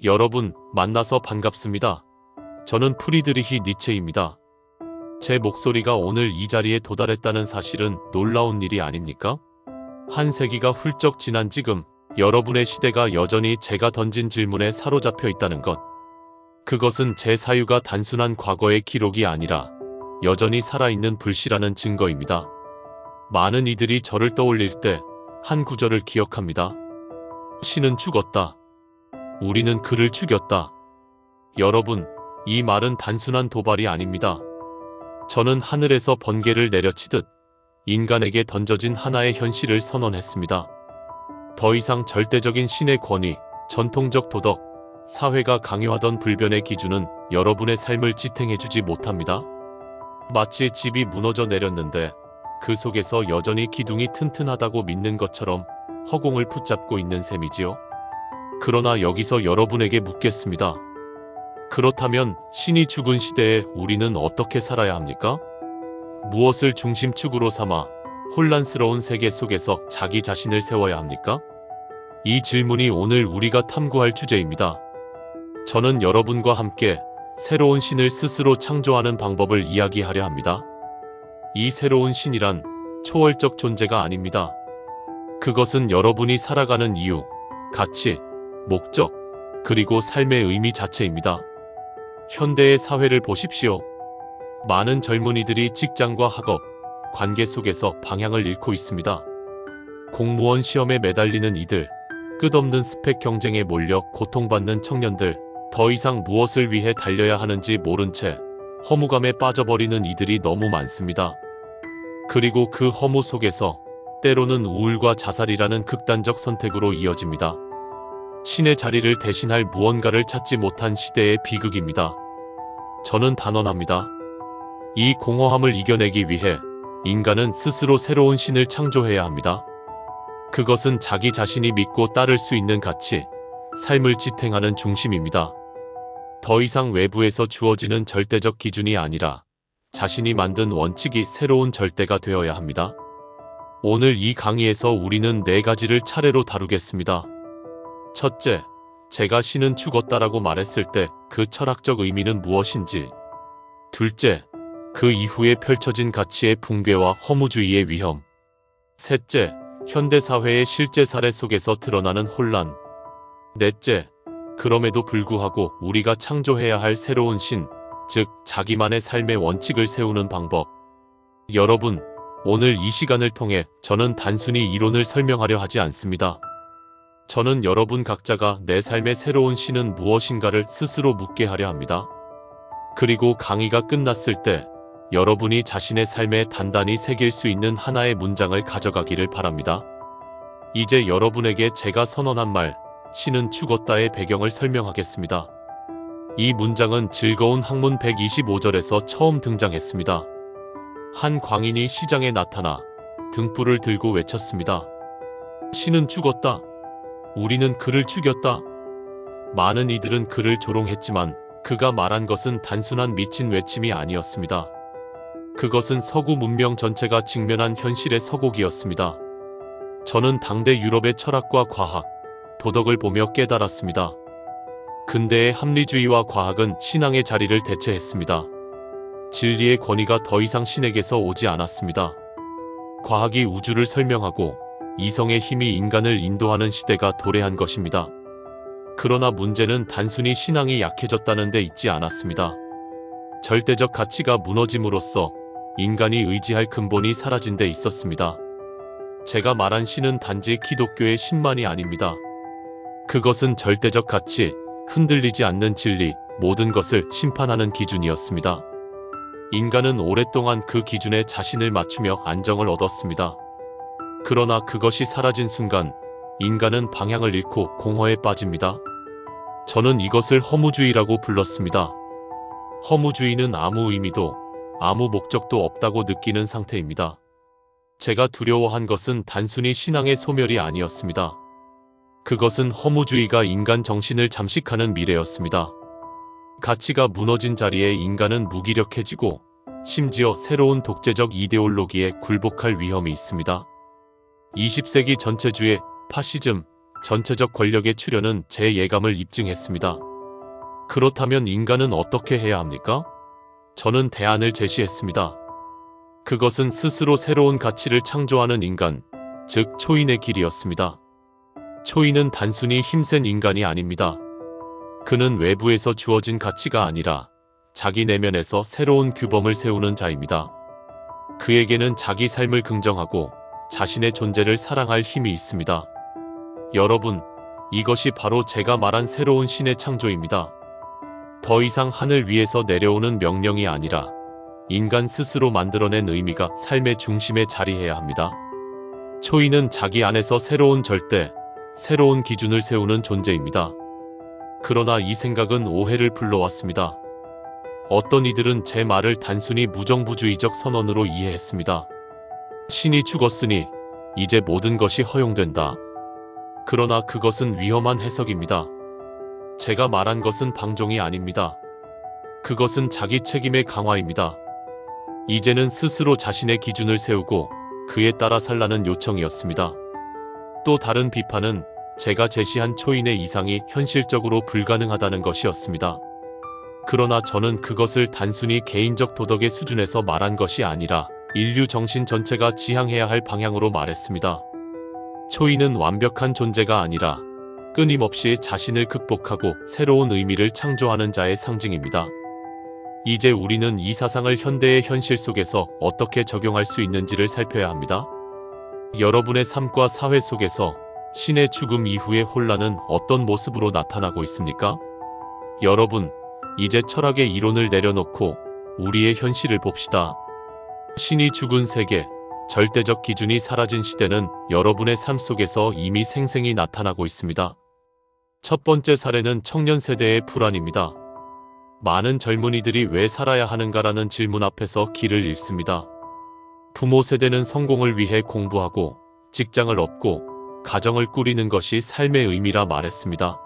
여러분, 만나서 반갑습니다. 저는 프리드리히 니체입니다. 제 목소리가 오늘 이 자리에 도달했다는 사실은 놀라운 일이 아닙니까? 한 세기가 훌쩍 지난 지금 여러분의 시대가 여전히 제가 던진 질문에 사로잡혀 있다는 것. 그것은 제 사유가 단순한 과거의 기록이 아니라 여전히 살아있는 불씨라는 증거입니다. 많은 이들이 저를 떠올릴 때 한 구절을 기억합니다. 신은 죽었다. 우리는 그를 죽였다. 여러분, 이 말은 단순한 도발이 아닙니다. 저는 하늘에서 번개를 내려치듯 인간에게 던져진 하나의 현실을 선언했습니다. 더 이상 절대적인 신의 권위, 전통적 도덕, 사회가 강요하던 불변의 기준은 여러분의 삶을 지탱해주지 못합니다. 마치 집이 무너져 내렸는데 그 속에서 여전히 기둥이 튼튼하다고 믿는 것처럼 허공을 붙잡고 있는 셈이지요. 그러나 여기서 여러분에게 묻겠습니다. 그렇다면 신이 죽은 시대에 우리는 어떻게 살아야 합니까? 무엇을 중심축으로 삼아 혼란스러운 세계 속에서 자기 자신을 세워야 합니까? 이 질문이 오늘 우리가 탐구할 주제입니다. 저는 여러분과 함께 새로운 신을 스스로 창조하는 방법을 이야기하려 합니다. 이 새로운 신이란 초월적 존재가 아닙니다. 그것은 여러분이 살아가는 이유, 가치, 목적, 그리고 삶의 의미 자체입니다. 현대의 사회를 보십시오. 많은 젊은이들이 직장과 학업, 관계 속에서 방향을 잃고 있습니다. 공무원 시험에 매달리는 이들, 끝없는 스펙 경쟁에 몰려 고통받는 청년들, 더 이상 무엇을 위해 달려야 하는지 모른 채 허무감에 빠져버리는 이들이 너무 많습니다. 그리고 그 허무 속에서 때로는 우울과 자살이라는 극단적 선택으로 이어집니다. 신의 자리를 대신할 무언가를 찾지 못한 시대의 비극입니다. 저는 단언합니다. 이 공허함을 이겨내기 위해 인간은 스스로 새로운 신을 창조해야 합니다. 그것은 자기 자신이 믿고 따를 수 있는 가치, 삶을 지탱하는 중심입니다. 더 이상 외부에서 주어지는 절대적 기준이 아니라 자신이 만든 원칙이 새로운 절대가 되어야 합니다. 오늘 이 강의에서 우리는 4가지를 차례로 다루겠습니다. 첫째, 제가 신은 죽었다라고 말했을 때 그 철학적 의미는 무엇인지. 둘째, 그 이후에 펼쳐진 가치의 붕괴와 허무주의의 위험. 셋째, 현대사회의 실제 사례 속에서 드러나는 혼란. 넷째, 그럼에도 불구하고 우리가 창조해야 할 새로운 신, 즉 자기만의 삶의 원칙을 세우는 방법. 여러분, 오늘 이 시간을 통해 저는 단순히 이론을 설명하려 하지 않습니다. 저는 여러분 각자가 내 삶의 새로운 신은 무엇인가를 스스로 묻게 하려 합니다. 그리고 강의가 끝났을 때 여러분이 자신의 삶에 단단히 새길 수 있는 하나의 문장을 가져가기를 바랍니다. 이제 여러분에게 제가 선언한 말, 신은 죽었다의 배경을 설명하겠습니다. 이 문장은 즐거운 학문 125절에서 처음 등장했습니다. 한 광인이 시장에 나타나 등불을 들고 외쳤습니다. 신은 죽었다. 우리는 그를 죽였다. 많은 이들은 그를 조롱했지만 그가 말한 것은 단순한 미친 외침이 아니었습니다. 그것은 서구 문명 전체가 직면한 현실의 서곡이었습니다. 저는 당대 유럽의 철학과 과학, 도덕을 보며 깨달았습니다. 근대의 합리주의와 과학은 신앙의 자리를 대체했습니다. 진리의 권위가 더 이상 신에게서 오지 않았습니다. 과학이 우주를 설명하고 이성의 힘이 인간을 인도하는 시대가 도래한 것입니다. 그러나 문제는 단순히 신앙이 약해졌다는 데 있지 않았습니다. 절대적 가치가 무너짐으로써 인간이 의지할 근본이 사라진 데 있었습니다. 제가 말한 신은 단지 기독교의 신만이 아닙니다. 그것은 절대적 가치, 흔들리지 않는 진리, 모든 것을 심판하는 기준이었습니다. 인간은 오랫동안 그 기준에 자신을 맞추며 안정을 얻었습니다. 그러나 그것이 사라진 순간 인간은 방향을 잃고 공허에 빠집니다. 저는 이것을 허무주의라고 불렀습니다. 허무주의는 아무 의미도 아무 목적도 없다고 느끼는 상태입니다. 제가 두려워한 것은 단순히 신앙의 소멸이 아니었습니다. 그것은 허무주의가 인간 정신을 잠식하는 미래였습니다. 가치가 무너진 자리에 인간은 무기력해지고 심지어 새로운 독재적 이데올로기에 굴복할 위험이 있습니다. 20세기 전체주의, 파시즘, 전체적 권력의 출현은 제 예감을 입증했습니다. 그렇다면 인간은 어떻게 해야 합니까? 저는 대안을 제시했습니다. 그것은 스스로 새로운 가치를 창조하는 인간, 즉 초인의 길이었습니다. 초인은 단순히 힘센 인간이 아닙니다. 그는 외부에서 주어진 가치가 아니라 자기 내면에서 새로운 규범을 세우는 자입니다. 그에게는 자기 삶을 긍정하고 자신의 존재를 사랑할 힘이 있습니다. 여러분, 이것이 바로 제가 말한 새로운 신의 창조입니다. 더 이상 하늘 위에서 내려오는 명령이 아니라 인간 스스로 만들어낸 의미가 삶의 중심에 자리해야 합니다. 초인은 자기 안에서 새로운 절대, 새로운 기준을 세우는 존재입니다. 그러나 이 생각은 오해를 불러왔습니다. 어떤 이들은 제 말을 단순히 무정부주의적 선언으로 이해했습니다. 신이 죽었으니 이제 모든 것이 허용된다. 그러나 그것은 위험한 해석입니다. 제가 말한 것은 방종이 아닙니다. 그것은 자기 책임의 강화입니다. 이제는 스스로 자신의 기준을 세우고 그에 따라 살라는 요청이었습니다. 또 다른 비판은 제가 제시한 초인의 이상이 현실적으로 불가능하다는 것이었습니다. 그러나 저는 그것을 단순히 개인적 도덕의 수준에서 말한 것이 아니라 인류 정신 전체가 지향해야 할 방향으로 말했습니다. 초인은 완벽한 존재가 아니라 끊임없이 자신을 극복하고 새로운 의미를 창조하는 자의 상징입니다. 이제 우리는 이 사상을 현대의 현실 속에서 어떻게 적용할 수 있는지를 살펴야 합니다. 여러분의 삶과 사회 속에서 신의 죽음 이후의 혼란은 어떤 모습으로 나타나고 있습니까? 여러분, 이제 철학의 이론을 내려놓고 우리의 현실을 봅시다. 신이 죽은 세계, 절대적 기준이 사라진 시대는 여러분의 삶 속에서 이미 생생히 나타나고 있습니다. 첫 번째 사례는 청년 세대의 불안입니다. 많은 젊은이들이 왜 살아야 하는가라는 질문 앞에서 길을 잃습니다. 부모 세대는 성공을 위해 공부하고 직장을 얻고 가정을 꾸리는 것이 삶의 의미라 말했습니다.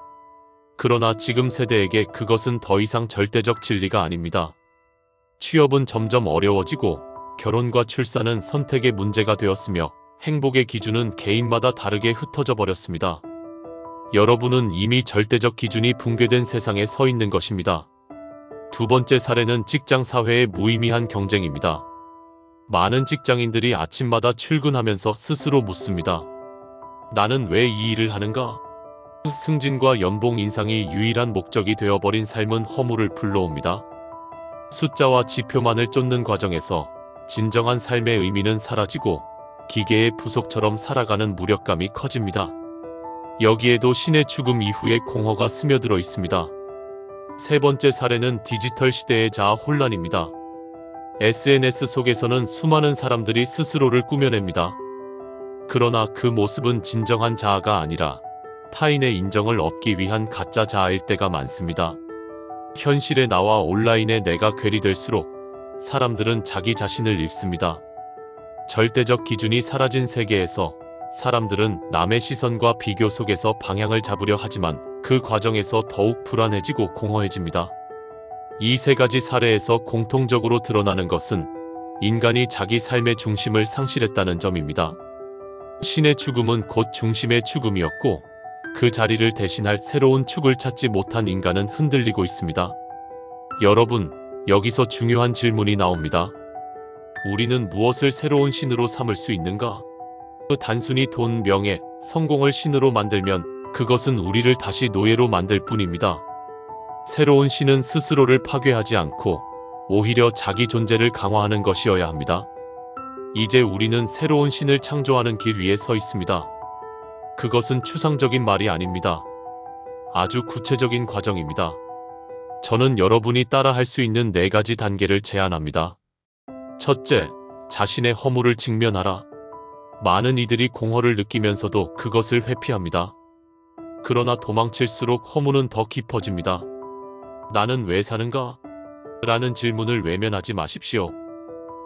그러나 지금 세대에게 그것은 더 이상 절대적 진리가 아닙니다. 취업은 점점 어려워지고 결혼과 출산은 선택의 문제가 되었으며 행복의 기준은 개인마다 다르게 흩어져 버렸습니다. 여러분은 이미 절대적 기준이 붕괴된 세상에 서 있는 것입니다. 두 번째 사례는 직장 사회의 무의미한 경쟁입니다. 많은 직장인들이 아침마다 출근하면서 스스로 묻습니다. 나는 왜 이 일을 하는가? 승진과 연봉 인상이 유일한 목적이 되어버린 삶은 허물을 불러옵니다. 숫자와 지표만을 쫓는 과정에서 진정한 삶의 의미는 사라지고 기계의 부속처럼 살아가는 무력감이 커집니다. 여기에도 신의 죽음 이후의 공허가 스며들어 있습니다. 세 번째 사례는 디지털 시대의 자아 혼란입니다. SNS 속에서는 수많은 사람들이 스스로를 꾸며냅니다. 그러나 그 모습은 진정한 자아가 아니라 타인의 인정을 얻기 위한 가짜 자아일 때가 많습니다. 현실의 나와 온라인의 내가 괴리될수록 사람들은 자기 자신을 잃습니다. 절대적 기준이 사라진 세계에서 사람들은 남의 시선과 비교 속에서 방향을 잡으려 하지만 그 과정에서 더욱 불안해지고 공허해집니다. 이 세 가지 사례에서 공통적으로 드러나는 것은 인간이 자기 삶의 중심을 상실했다는 점입니다. 신의 죽음은 곧 중심의 죽음이었고 그 자리를 대신할 새로운 축을 찾지 못한 인간은 흔들리고 있습니다. 여러분, 여기서 중요한 질문이 나옵니다. 우리는 무엇을 새로운 신으로 삼을 수 있는가? 단순히 돈, 명예, 성공을 신으로 만들면 그것은 우리를 다시 노예로 만들 뿐입니다. 새로운 신은 스스로를 파괴하지 않고 오히려 자기 존재를 강화하는 것이어야 합니다. 이제 우리는 새로운 신을 창조하는 길 위에 서 있습니다. 그것은 추상적인 말이 아닙니다. 아주 구체적인 과정입니다. 저는 여러분이 따라할 수 있는 4가지 단계를 제안합니다. 첫째, 자신의 허물을 직면하라. 많은 이들이 공허를 느끼면서도 그것을 회피합니다. 그러나 도망칠수록 허물은 더 깊어집니다. 나는 왜 사는가? 라는 질문을 외면하지 마십시오.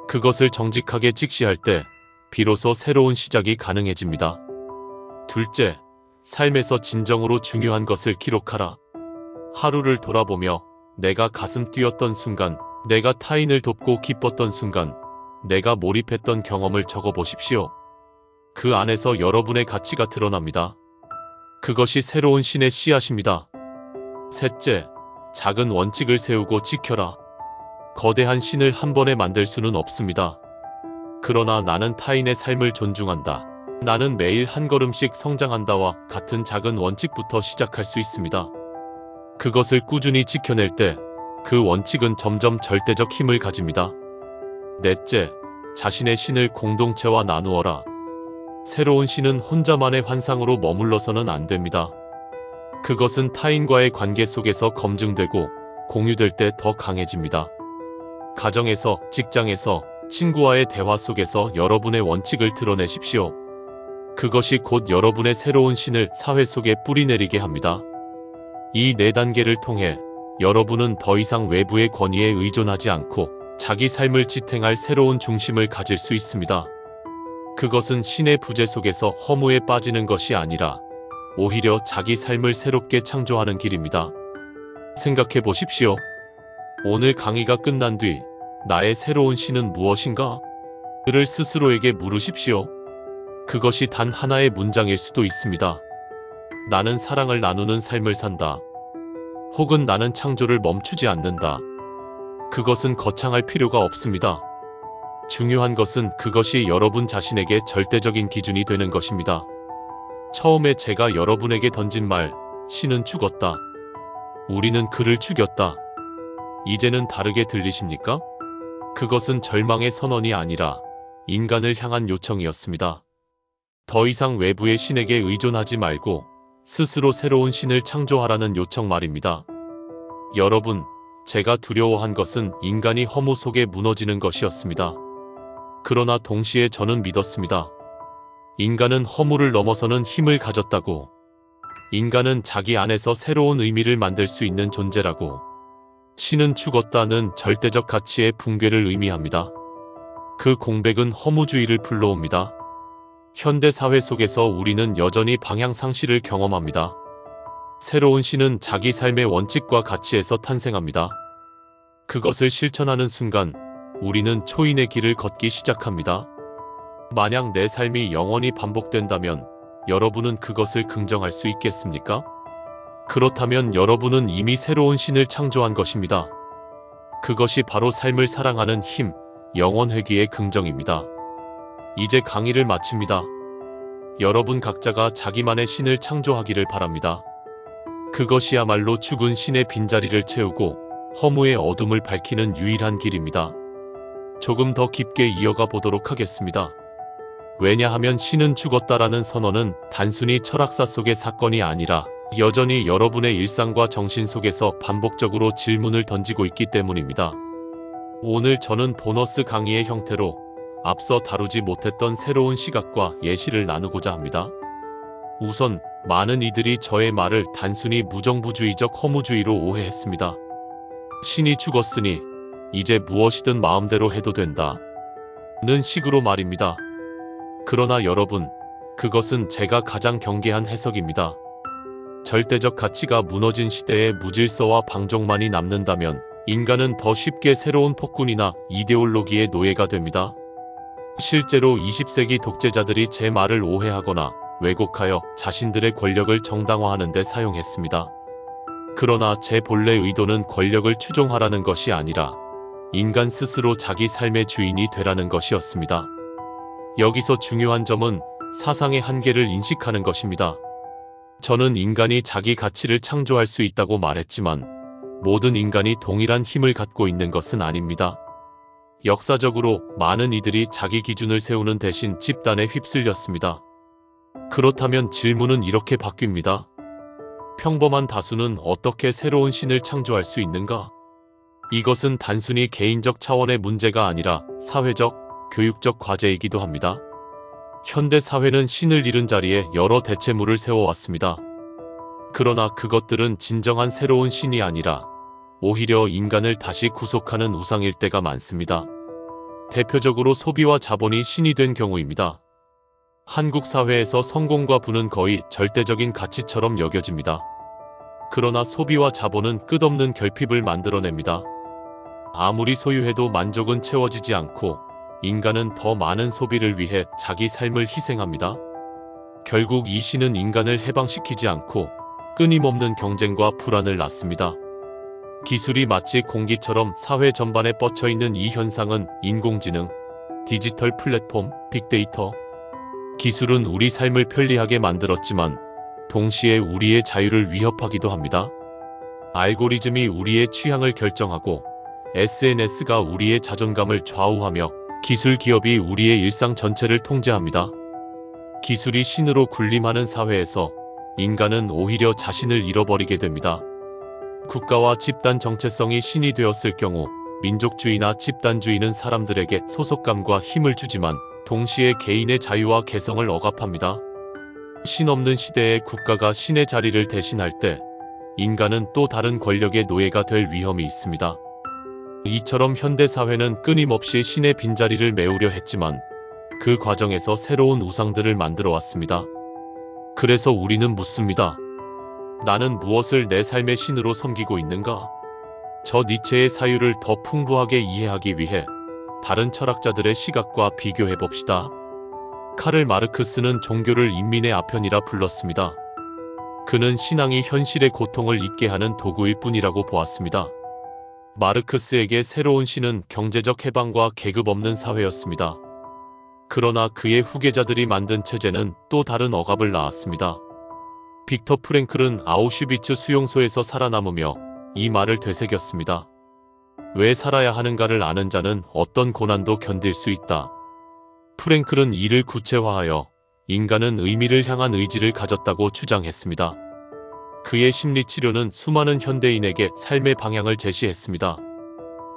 그것을 정직하게 직시할 때 비로소 새로운 시작이 가능해집니다. 둘째, 삶에서 진정으로 중요한 것을 기록하라. 하루를 돌아보며 내가 가슴 뛰었던 순간, 내가 타인을 돕고 기뻤던 순간, 내가 몰입했던 경험을 적어보십시오. 그 안에서 여러분의 가치가 드러납니다. 그것이 새로운 신의 씨앗입니다. 셋째, 작은 원칙을 세우고 지켜라. 거대한 신을 한 번에 만들 수는 없습니다. 그러나 나는 타인의 삶을 존중한다. 나는 매일 한 걸음씩 성장한다와 같은 작은 원칙부터 시작할 수 있습니다. 그것을 꾸준히 지켜낼 때 그 원칙은 점점 절대적 힘을 가집니다. 넷째, 자신의 신을 공동체와 나누어라. 새로운 신은 혼자만의 환상으로 머물러서는 안 됩니다. 그것은 타인과의 관계 속에서 검증되고 공유될 때 더 강해집니다. 가정에서, 직장에서, 친구와의 대화 속에서 여러분의 원칙을 드러내십시오. 그것이 곧 여러분의 새로운 신을 사회 속에 뿌리내리게 합니다. 이 네 단계를 통해 여러분은 더 이상 외부의 권위에 의존하지 않고 자기 삶을 지탱할 새로운 중심을 가질 수 있습니다. 그것은 신의 부재 속에서 허무에 빠지는 것이 아니라 오히려 자기 삶을 새롭게 창조하는 길입니다. 생각해 보십시오. 오늘 강의가 끝난 뒤 나의 새로운 신은 무엇인가? 를 스스로에게 물으십시오. 그것이 단 하나의 문장일 수도 있습니다. 나는 사랑을 나누는 삶을 산다. 혹은 나는 창조를 멈추지 않는다. 그것은 거창할 필요가 없습니다. 중요한 것은 그것이 여러분 자신에게 절대적인 기준이 되는 것입니다. 처음에 제가 여러분에게 던진 말, 신은 죽었다. 우리는 그를 죽였다. 이제는 다르게 들리십니까? 그것은 절망의 선언이 아니라 인간을 향한 요청이었습니다. 더 이상 외부의 신에게 의존하지 말고 스스로 새로운 신을 창조하라는 요청 말입니다. 여러분, 제가 두려워한 것은 인간이 허무 속에 무너지는 것이었습니다. 그러나 동시에 저는 믿었습니다. 인간은 허무를 넘어서는 힘을 가졌다고. 인간은 자기 안에서 새로운 의미를 만들 수 있는 존재라고. 신은 죽었다는 절대적 가치의 붕괴를 의미합니다. 그 공백은 허무주의를 불러옵니다. 현대 사회 속에서 우리는 여전히 방향 상실을 경험합니다. 새로운 신은 자기 삶의 원칙과 가치에서 탄생합니다. 그것을 실천하는 순간 우리는 초인의 길을 걷기 시작합니다. 만약 내 삶이 영원히 반복된다면 여러분은 그것을 긍정할 수 있겠습니까? 그렇다면 여러분은 이미 새로운 신을 창조한 것입니다. 그것이 바로 삶을 사랑하는 힘, 영원 회귀의 긍정입니다. 이제 강의를 마칩니다. 여러분 각자가 자기만의 신을 창조하기를 바랍니다. 그것이야말로 죽은 신의 빈자리를 채우고 허무의 어둠을 밝히는 유일한 길입니다. 조금 더 깊게 이어가 보도록 하겠습니다. 왜냐하면 신은 죽었다라는 선언은 단순히 철학사 속의 사건이 아니라 여전히 여러분의 일상과 정신 속에서 반복적으로 질문을 던지고 있기 때문입니다. 오늘 저는 보너스 강의의 형태로 앞서 다루지 못했던 새로운 시각과 예시를 나누고자 합니다. 우선 많은 이들이 저의 말을 단순히 무정부주의적 허무주의로 오해했습니다. 신이 죽었으니 이제 무엇이든 마음대로 해도 된다. 는 식으로 말입니다. 그러나 여러분, 그것은 제가 가장 경계한 해석입니다. 절대적 가치가 무너진 시대에 무질서와 방종만이 남는다면 인간은 더 쉽게 새로운 폭군이나 이데올로기의 노예가 됩니다. 실제로 20세기 독재자들이 제 말을 오해하거나 왜곡하여 자신들의 권력을 정당화하는 데 사용했습니다. 그러나 제 본래 의도는 권력을 추종하라는 것이 아니라 인간 스스로 자기 삶의 주인이 되라는 것이었습니다. 여기서 중요한 점은 사상의 한계를 인식하는 것입니다. 저는 인간이 자기 가치를 창조할 수 있다고 말했지만 모든 인간이 동일한 힘을 갖고 있는 것은 아닙니다. 역사적으로 많은 이들이 자기 기준을 세우는 대신 집단에 휩쓸렸습니다. 그렇다면 질문은 이렇게 바뀝니다. 평범한 다수는 어떻게 새로운 신을 창조할 수 있는가? 이것은 단순히 개인적 차원의 문제가 아니라 사회적, 교육적 과제이기도 합니다. 현대 사회는 신을 잃은 자리에 여러 대체물을 세워왔습니다. 그러나 그것들은 진정한 새로운 신이 아니라 오히려 인간을 다시 구속하는 우상일 때가 많습니다. 대표적으로 소비와 자본이 신이 된 경우입니다. 한국 사회에서 성공과 부는 거의 절대적인 가치처럼 여겨집니다. 그러나 소비와 자본은 끝없는 결핍을 만들어냅니다. 아무리 소유해도 만족은 채워지지 않고 인간은 더 많은 소비를 위해 자기 삶을 희생합니다. 결국 이 신은 인간을 해방시키지 않고 끊임없는 경쟁과 불안을 낳습니다. 기술이 마치 공기처럼 사회 전반에 뻗쳐 있는 이 현상은 인공지능, 디지털 플랫폼, 빅데이터, 기술은 우리 삶을 편리하게 만들었지만 동시에 우리의 자유를 위협하기도 합니다. 알고리즘이 우리의 취향을 결정하고 SNS가 우리의 자존감을 좌우하며 기술 기업이 우리의 일상 전체를 통제합니다. 기술이 신으로 군림하는 사회에서 인간은 오히려 자신을 잃어버리게 됩니다. 국가와 집단 정체성이 신이 되었을 경우 민족주의나 집단주의는 사람들에게 소속감과 힘을 주지만 동시에 개인의 자유와 개성을 억압합니다. 신 없는 시대에 국가가 신의 자리를 대신할 때 인간은 또 다른 권력의 노예가 될 위험이 있습니다. 이처럼 현대사회는 끊임없이 신의 빈자리를 메우려 했지만 그 과정에서 새로운 우상들을 만들어 왔습니다. 그래서 우리는 묻습니다. 나는 무엇을 내 삶의 신으로 섬기고 있는가? 저 니체의 사유를 더 풍부하게 이해하기 위해 다른 철학자들의 시각과 비교해 봅시다. 카를 마르크스는 종교를 인민의 아편이라 불렀습니다. 그는 신앙이 현실의 고통을 잊게 하는 도구일 뿐이라고 보았습니다. 마르크스에게 새로운 신은 경제적 해방과 계급 없는 사회였습니다. 그러나 그의 후계자들이 만든 체제는 또 다른 억압을 낳았습니다. 빅터 프랭클은 아우슈비츠 수용소에서 살아남으며 이 말을 되새겼습니다. 왜 살아야 하는가를 아는 자는 어떤 고난도 견딜 수 있다. 프랭클은 이를 구체화하여 인간은 의미를 향한 의지를 가졌다고 주장했습니다. 그의 심리치료는 수많은 현대인에게 삶의 방향을 제시했습니다.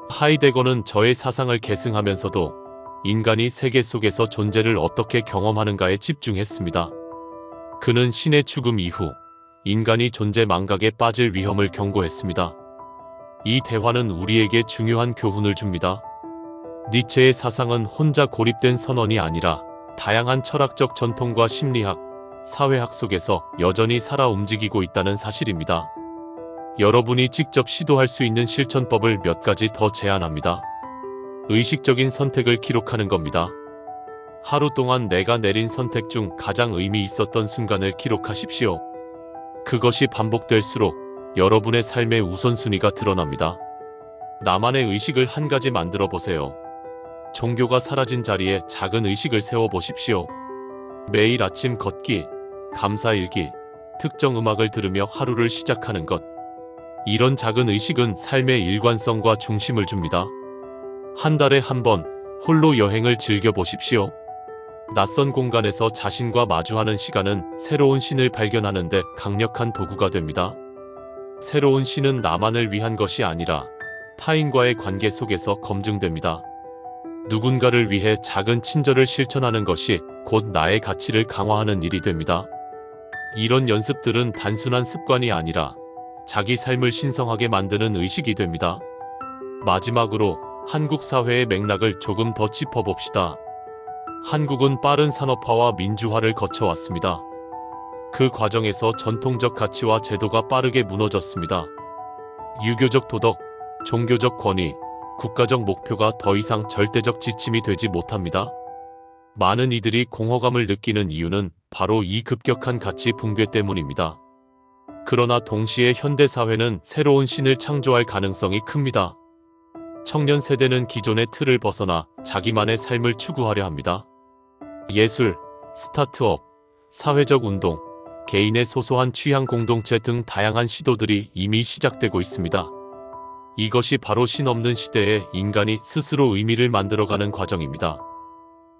하이데거는 저의 사상을 계승하면서도 인간이 세계 속에서 존재를 어떻게 경험하는가에 집중했습니다. 그는 신의 죽음 이후 인간이 존재 망각에 빠질 위험을 경고했습니다. 이 대화는 우리에게 중요한 교훈을 줍니다. 니체의 사상은 혼자 고립된 선언이 아니라 다양한 철학적 전통과 심리학, 사회학 속에서 여전히 살아 움직이고 있다는 사실입니다. 여러분이 직접 시도할 수 있는 실천법을 몇 가지 더 제안합니다. 의식적인 선택을 기록하는 겁니다. 하루 동안 내가 내린 선택 중 가장 의미 있었던 순간을 기록하십시오. 그것이 반복될수록 여러분의 삶의 우선순위가 드러납니다. 나만의 의식을 한 가지 만들어 보세요. 종교가 사라진 자리에 작은 의식을 세워보십시오. 매일 아침 걷기, 감사일기, 특정 음악을 들으며 하루를 시작하는 것. 이런 작은 의식은 삶의 일관성과 중심을 줍니다. 한 달에 한 번 홀로 여행을 즐겨보십시오. 낯선 공간에서 자신과 마주하는 시간은 새로운 신을 발견하는 데 강력한 도구가 됩니다. 새로운 신은 나만을 위한 것이 아니라 타인과의 관계 속에서 검증됩니다. 누군가를 위해 작은 친절을 실천하는 것이 곧 나의 가치를 강화하는 일이 됩니다. 이런 연습들은 단순한 습관이 아니라 자기 삶을 신성하게 만드는 의식이 됩니다. 마지막으로 한국 사회의 맥락을 조금 더 짚어봅시다. 한국은 빠른 산업화와 민주화를 거쳐왔습니다. 그 과정에서 전통적 가치와 제도가 빠르게 무너졌습니다. 유교적 도덕, 종교적 권위, 국가적 목표가 더 이상 절대적 지침이 되지 못합니다. 많은 이들이 공허감을 느끼는 이유는 바로 이 급격한 가치 붕괴 때문입니다. 그러나 동시에 현대사회는 새로운 신을 창조할 가능성이 큽니다. 청년 세대는 기존의 틀을 벗어나 자기만의 삶을 추구하려 합니다. 예술, 스타트업, 사회적 운동, 개인의 소소한 취향 공동체 등 다양한 시도들이 이미 시작되고 있습니다. 이것이 바로 신 없는 시대에 인간이 스스로 의미를 만들어가는 과정입니다.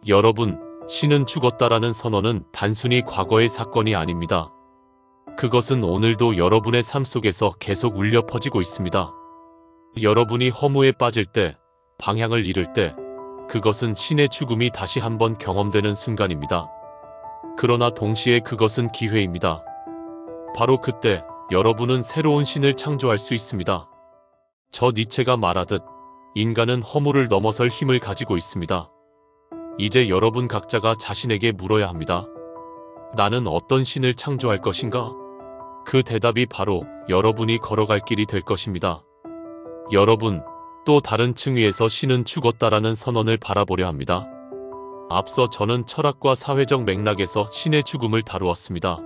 여러분, 신은 죽었다라는 선언은 단순히 과거의 사건이 아닙니다. 그것은 오늘도 여러분의 삶 속에서 계속 울려 퍼지고 있습니다. 여러분이 허무에 빠질 때, 방향을 잃을 때, 그것은 신의 죽음이 다시 한번 경험되는 순간입니다. 그러나 동시에 그것은 기회입니다. 바로 그때 여러분은 새로운 신을 창조할 수 있습니다. 저 니체가 말하듯 인간은 허무를 넘어설 힘을 가지고 있습니다. 이제 여러분 각자가 자신에게 물어야 합니다. 나는 어떤 신을 창조할 것인가? 그 대답이 바로 여러분이 걸어갈 길이 될 것입니다. 여러분, 또 다른 층위에서 신은 죽었다라는 선언을 바라보려 합니다. 앞서 저는 철학과 사회적 맥락에서 신의 죽음을 다루었습니다.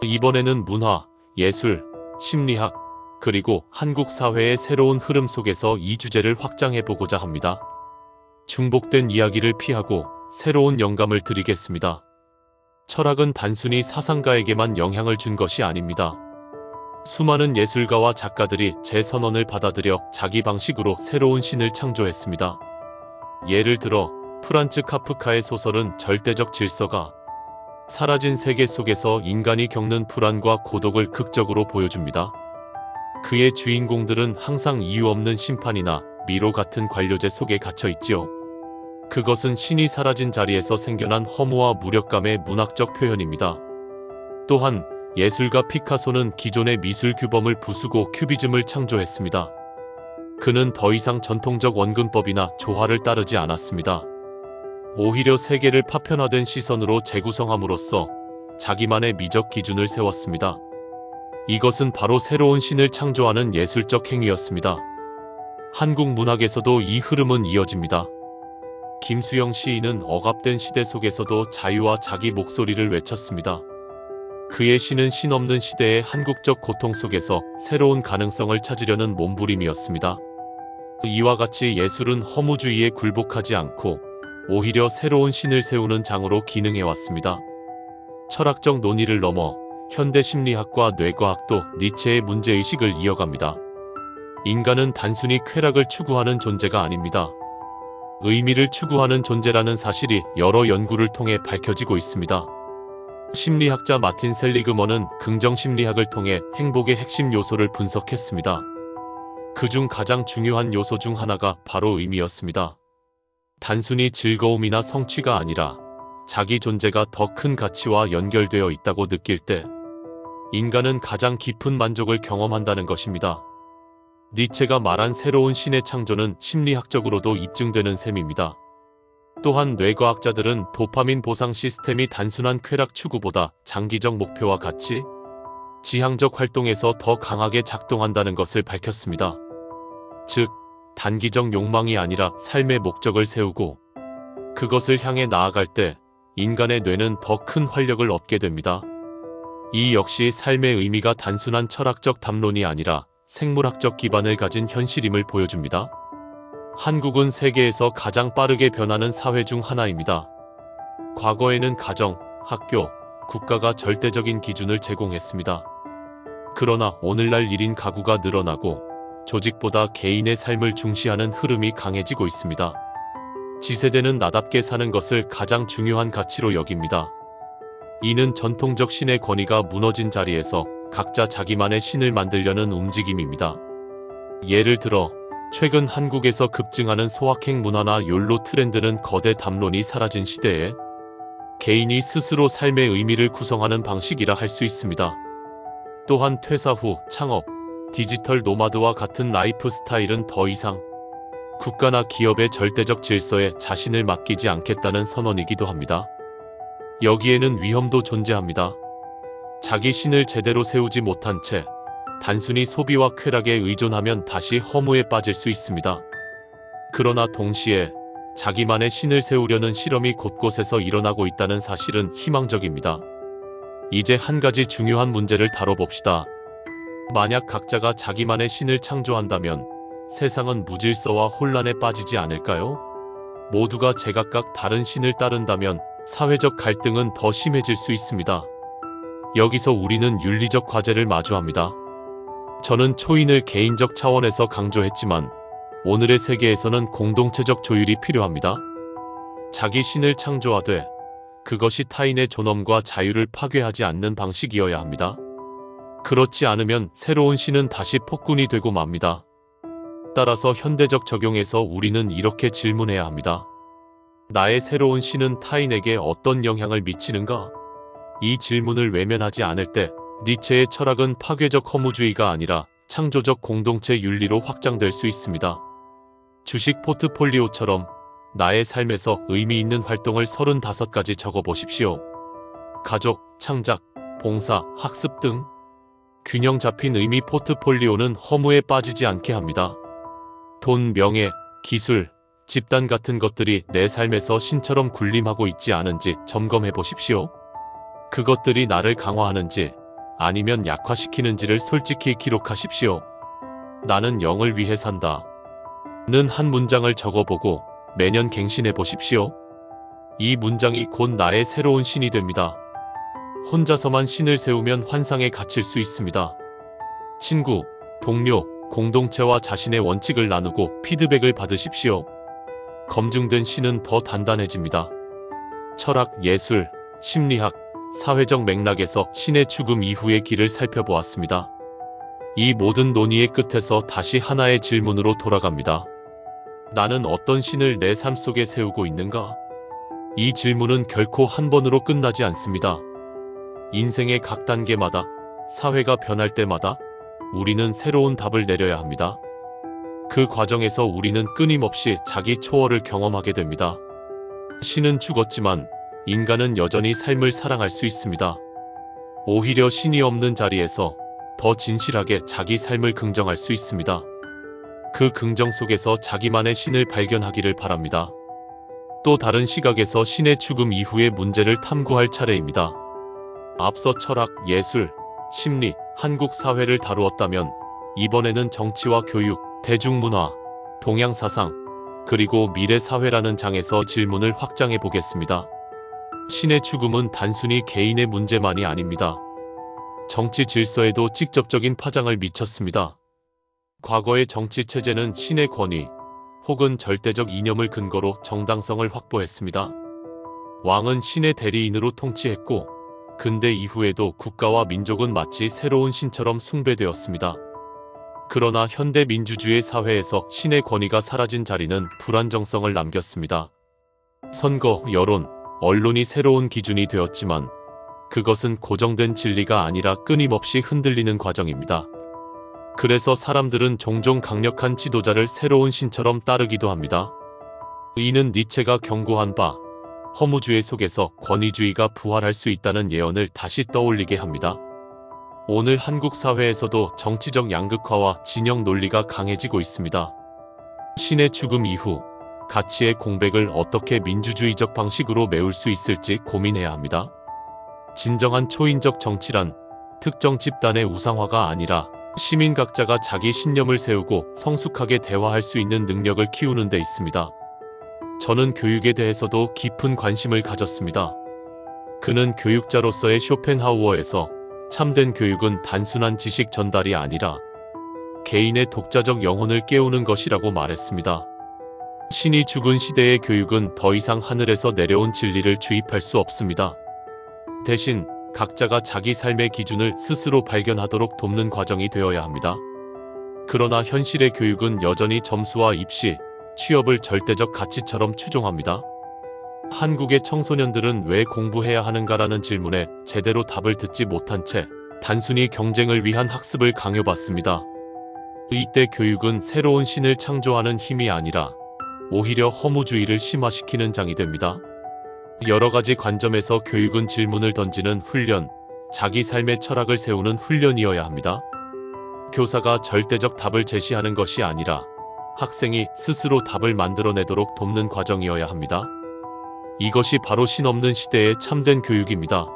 이번에는 문화, 예술, 심리학, 그리고 한국 사회의 새로운 흐름 속에서 이 주제를 확장해보고자 합니다. 중복된 이야기를 피하고 새로운 영감을 드리겠습니다. 철학은 단순히 사상가에게만 영향을 준 것이 아닙니다. 수많은 예술가와 작가들이 제 선언을 받아들여 자기 방식으로 새로운 신을 창조했습니다. 예를 들어 프란츠 카프카의 소설은 절대적 질서가 사라진 세계 속에서 인간이 겪는 불안과 고독을 극적으로 보여줍니다. 그의 주인공들은 항상 이유 없는 심판이나 미로 같은 관료제 속에 갇혀 있지요. 그것은 신이 사라진 자리에서 생겨난 허무와 무력감의 문학적 표현입니다. 또한 예술가 피카소는 기존의 미술 규범을 부수고 큐비즘을 창조했습니다. 그는 더 이상 전통적 원근법이나 조화를 따르지 않았습니다. 오히려 세계를 파편화된 시선으로 재구성함으로써 자기만의 미적 기준을 세웠습니다. 이것은 바로 새로운 신을 창조하는 예술적 행위였습니다. 한국 문학에서도 이 흐름은 이어집니다. 김수영 시인은 억압된 시대 속에서도 자유와 자기 목소리를 외쳤습니다. 그의 시는 신 없는 시대의 한국적 고통 속에서 새로운 가능성을 찾으려는 몸부림이었습니다. 이와 같이 예술은 허무주의에 굴복하지 않고 오히려 새로운 신을 세우는 장으로 기능해왔습니다. 철학적 논의를 넘어 현대 심리학과 뇌과학도 니체의 문제의식을 이어갑니다. 인간은 단순히 쾌락을 추구하는 존재가 아닙니다. 의미를 추구하는 존재라는 사실이 여러 연구를 통해 밝혀지고 있습니다. 심리학자 마틴 셀리그먼은 긍정심리학을 통해 행복의 핵심 요소를 분석했습니다. 그중 가장 중요한 요소 중 하나가 바로 의미였습니다. 단순히 즐거움이나 성취가 아니라 자기 존재가 더 큰 가치와 연결되어 있다고 느낄 때 인간은 가장 깊은 만족을 경험한다는 것입니다. 니체가 말한 새로운 신의 창조는 심리학적으로도 입증되는 셈입니다. 또한 뇌과학자들은 도파민 보상 시스템이 단순한 쾌락 추구보다 장기적 목표와 가치, 지향적 활동에서 더 강하게 작동한다는 것을 밝혔습니다. 즉, 단기적 욕망이 아니라 삶의 목적을 세우고 그것을 향해 나아갈 때 인간의 뇌는 더 큰 활력을 얻게 됩니다. 이 역시 삶의 의미가 단순한 철학적 담론이 아니라 생물학적 기반을 가진 현실임을 보여줍니다. 한국은 세계에서 가장 빠르게 변하는 사회 중 하나입니다. 과거에는 가정, 학교, 국가가 절대적인 기준을 제공했습니다. 그러나 오늘날 1인 가구가 늘어나고 조직보다 개인의 삶을 중시하는 흐름이 강해지고 있습니다. 지세대는 나답게 사는 것을 가장 중요한 가치로 여깁니다. 이는 전통적 신의 권위가 무너진 자리에서 각자 자기만의 신을 만들려는 움직임입니다. 예를 들어 최근 한국에서 급증하는 소확행 문화나 욜로 트렌드는 거대 담론이 사라진 시대에 개인이 스스로 삶의 의미를 구성하는 방식이라 할 수 있습니다. 또한 퇴사 후 창업, 디지털 노마드와 같은 라이프 스타일은 더 이상 국가나 기업의 절대적 질서에 자신을 맡기지 않겠다는 선언이기도 합니다. 여기에는 위험도 존재합니다. 자기 신을 제대로 세우지 못한 채 단순히 소비와 쾌락에 의존하면 다시 허무에 빠질 수 있습니다. 그러나 동시에 자기만의 신을 세우려는 실험이 곳곳에서 일어나고 있다는 사실은 희망적입니다. 이제 한 가지 중요한 문제를 다뤄봅시다. 만약 각자가 자기만의 신을 창조한다면 세상은 무질서와 혼란에 빠지지 않을까요? 모두가 제각각 다른 신을 따른다면 사회적 갈등은 더 심해질 수 있습니다. 여기서 우리는 윤리적 과제를 마주합니다. 저는 초인을 개인적 차원에서 강조했지만 오늘의 세계에서는 공동체적 조율이 필요합니다. 자기 신을 창조하되 그것이 타인의 존엄과 자유를 파괴하지 않는 방식이어야 합니다. 그렇지 않으면 새로운 신은 다시 폭군이 되고 맙니다. 따라서 현대적 적용에서 우리는 이렇게 질문해야 합니다. 나의 새로운 신은 타인에게 어떤 영향을 미치는가? 이 질문을 외면하지 않을 때 니체의 철학은 파괴적 허무주의가 아니라 창조적 공동체 윤리로 확장될 수 있습니다. 주식 포트폴리오처럼 나의 삶에서 의미 있는 활동을 35가지 적어보십시오. 가족, 창작, 봉사, 학습 등 균형 잡힌 의미 포트폴리오는 허무에 빠지지 않게 합니다. 돈, 명예, 기술, 집단 같은 것들이 내 삶에서 신처럼 군림하고 있지 않은지 점검해 보십시오. 그것들이 나를 강화하는지 아니면 약화시키는지를 솔직히 기록하십시오. 나는 영을 위해 산다. 는 한 문장을 적어보고 매년 갱신해 보십시오. 이 문장이 곧 나의 새로운 신이 됩니다. 혼자서만 신을 세우면 환상에 갇힐 수 있습니다. 친구, 동료, 공동체와 자신의 원칙을 나누고 피드백을 받으십시오. 검증된 신은 더 단단해집니다. 철학, 예술, 심리학, 사회적 맥락에서 신의 죽음 이후의 길을 살펴보았습니다. 이 모든 논의의 끝에서 다시 하나의 질문으로 돌아갑니다. 나는 어떤 신을 내 삶 속에 세우고 있는가? 이 질문은 결코 한 번으로 끝나지 않습니다. 인생의 각 단계마다, 사회가 변할 때마다 우리는 새로운 답을 내려야 합니다. 그 과정에서 우리는 끊임없이 자기 초월을 경험하게 됩니다. 신은 죽었지만 인간은 여전히 삶을 사랑할 수 있습니다. 오히려 신이 없는 자리에서 더 진실하게 자기 삶을 긍정할 수 있습니다. 그 긍정 속에서 자기만의 신을 발견하기를 바랍니다. 또 다른 시각에서 신의 죽음 이후의 문제를 탐구할 차례입니다. 앞서 철학, 예술, 심리, 한국 사회를 다루었다면 이번에는 정치와 교육, 대중문화, 동양사상, 그리고 미래사회라는 장에서 질문을 확장해 보겠습니다. 신의 죽음은 단순히 개인의 문제만이 아닙니다. 정치 질서에도 직접적인 파장을 미쳤습니다. 과거의 정치 체제는 신의 권위 혹은 절대적 이념을 근거로 정당성을 확보했습니다. 왕은 신의 대리인으로 통치했고 근대 이후에도 국가와 민족은 마치 새로운 신처럼 숭배되었습니다. 그러나 현대 민주주의 사회에서 신의 권위가 사라진 자리는 불안정성을 남겼습니다. 선거, 여론, 언론이 새로운 기준이 되었지만 그것은 고정된 진리가 아니라 끊임없이 흔들리는 과정입니다. 그래서 사람들은 종종 강력한 지도자를 새로운 신처럼 따르기도 합니다. 이는 니체가 경고한 바 허무주의 속에서 권위주의가 부활할 수 있다는 예언을 다시 떠올리게 합니다. 오늘 한국 사회에서도 정치적 양극화와 진영 논리가 강해지고 있습니다. 신의 죽음 이후 가치의 공백을 어떻게 민주주의적 방식으로 메울 수 있을지 고민해야 합니다. 진정한 초인적 정치란 특정 집단의 우상화가 아니라 시민 각자가 자기 신념을 세우고 성숙하게 대화할 수 있는 능력을 키우는 데 있습니다. 저는 교육에 대해서도 깊은 관심을 가졌습니다. 그는 교육자로서의 쇼펜하우어에서 참된 교육은 단순한 지식 전달이 아니라 개인의 독자적 영혼을 깨우는 것이라고 말했습니다. 신이 죽은 시대의 교육은 더 이상 하늘에서 내려온 진리를 주입할 수 없습니다. 대신 각자가 자기 삶의 기준을 스스로 발견하도록 돕는 과정이 되어야 합니다. 그러나 현실의 교육은 여전히 점수와 입시, 취업을 절대적 가치처럼 추종합니다. 한국의 청소년들은 왜 공부해야 하는가라는 질문에 제대로 답을 듣지 못한 채 단순히 경쟁을 위한 학습을 강요받습니다. 이때 교육은 새로운 신을 창조하는 힘이 아니라 오히려 허무주의를 심화시키는 장이 됩니다. 여러 가지 관점에서 교육은 질문을 던지는 훈련, 자기 삶의 철학을 세우는 훈련이어야 합니다. 교사가 절대적 답을 제시하는 것이 아니라 학생이 스스로 답을 만들어내도록 돕는 과정이어야 합니다. 이것이 바로 신 없는 시대의 참된 교육입니다.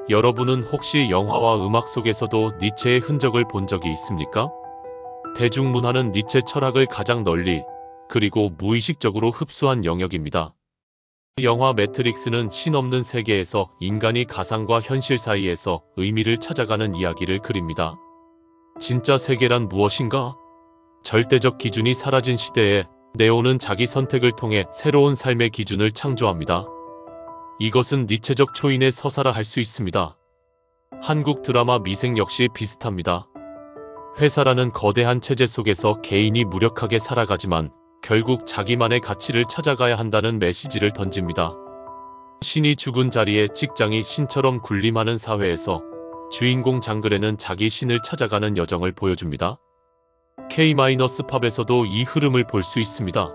여러분은 혹시 영화와 음악 속에서도 니체의 흔적을 본 적이 있습니까? 대중문화는 니체 철학을 가장 널리 그리고 무의식적으로 흡수한 영역입니다. 영화 매트릭스는 신 없는 세계에서 인간이 가상과 현실 사이에서 의미를 찾아가는 이야기를 그립니다. 진짜 세계란 무엇인가? 절대적 기준이 사라진 시대에 네오는 자기 선택을 통해 새로운 삶의 기준을 창조합니다. 이것은 니체적 초인의 서사라 할 수 있습니다. 한국 드라마 미생 역시 비슷합니다. 회사라는 거대한 체제 속에서 개인이 무력하게 살아가지만 결국 자기만의 가치를 찾아가야 한다는 메시지를 던집니다. 신이 죽은 자리에 직장이 신처럼 군림하는 사회에서 주인공 장그래는 자기 신을 찾아가는 여정을 보여줍니다. K-팝에서도 이 흐름을 볼 수 있습니다.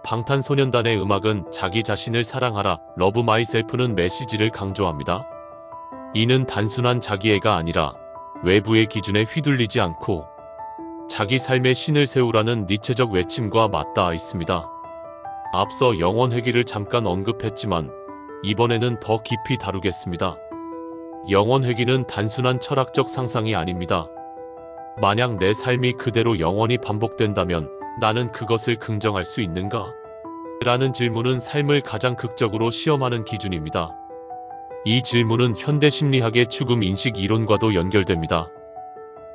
방탄소년단의 음악은 자기 자신을 사랑하라, 러브 마이셀프는 메시지를 강조합니다. 이는 단순한 자기애가 아니라 외부의 기준에 휘둘리지 않고 자기 삶의 신을 세우라는 니체적 외침과 맞닿아 있습니다. 앞서 영원 회귀를 잠깐 언급했지만 이번에는 더 깊이 다루겠습니다. 영원 회귀는 단순한 철학적 상상이 아닙니다. 만약 내 삶이 그대로 영원히 반복된다면 나는 그것을 긍정할 수 있는가? 라는 질문은 삶을 가장 극적으로 시험하는 기준입니다. 이 질문은 현대 심리학의 죽음 인식 이론과도 연결됩니다.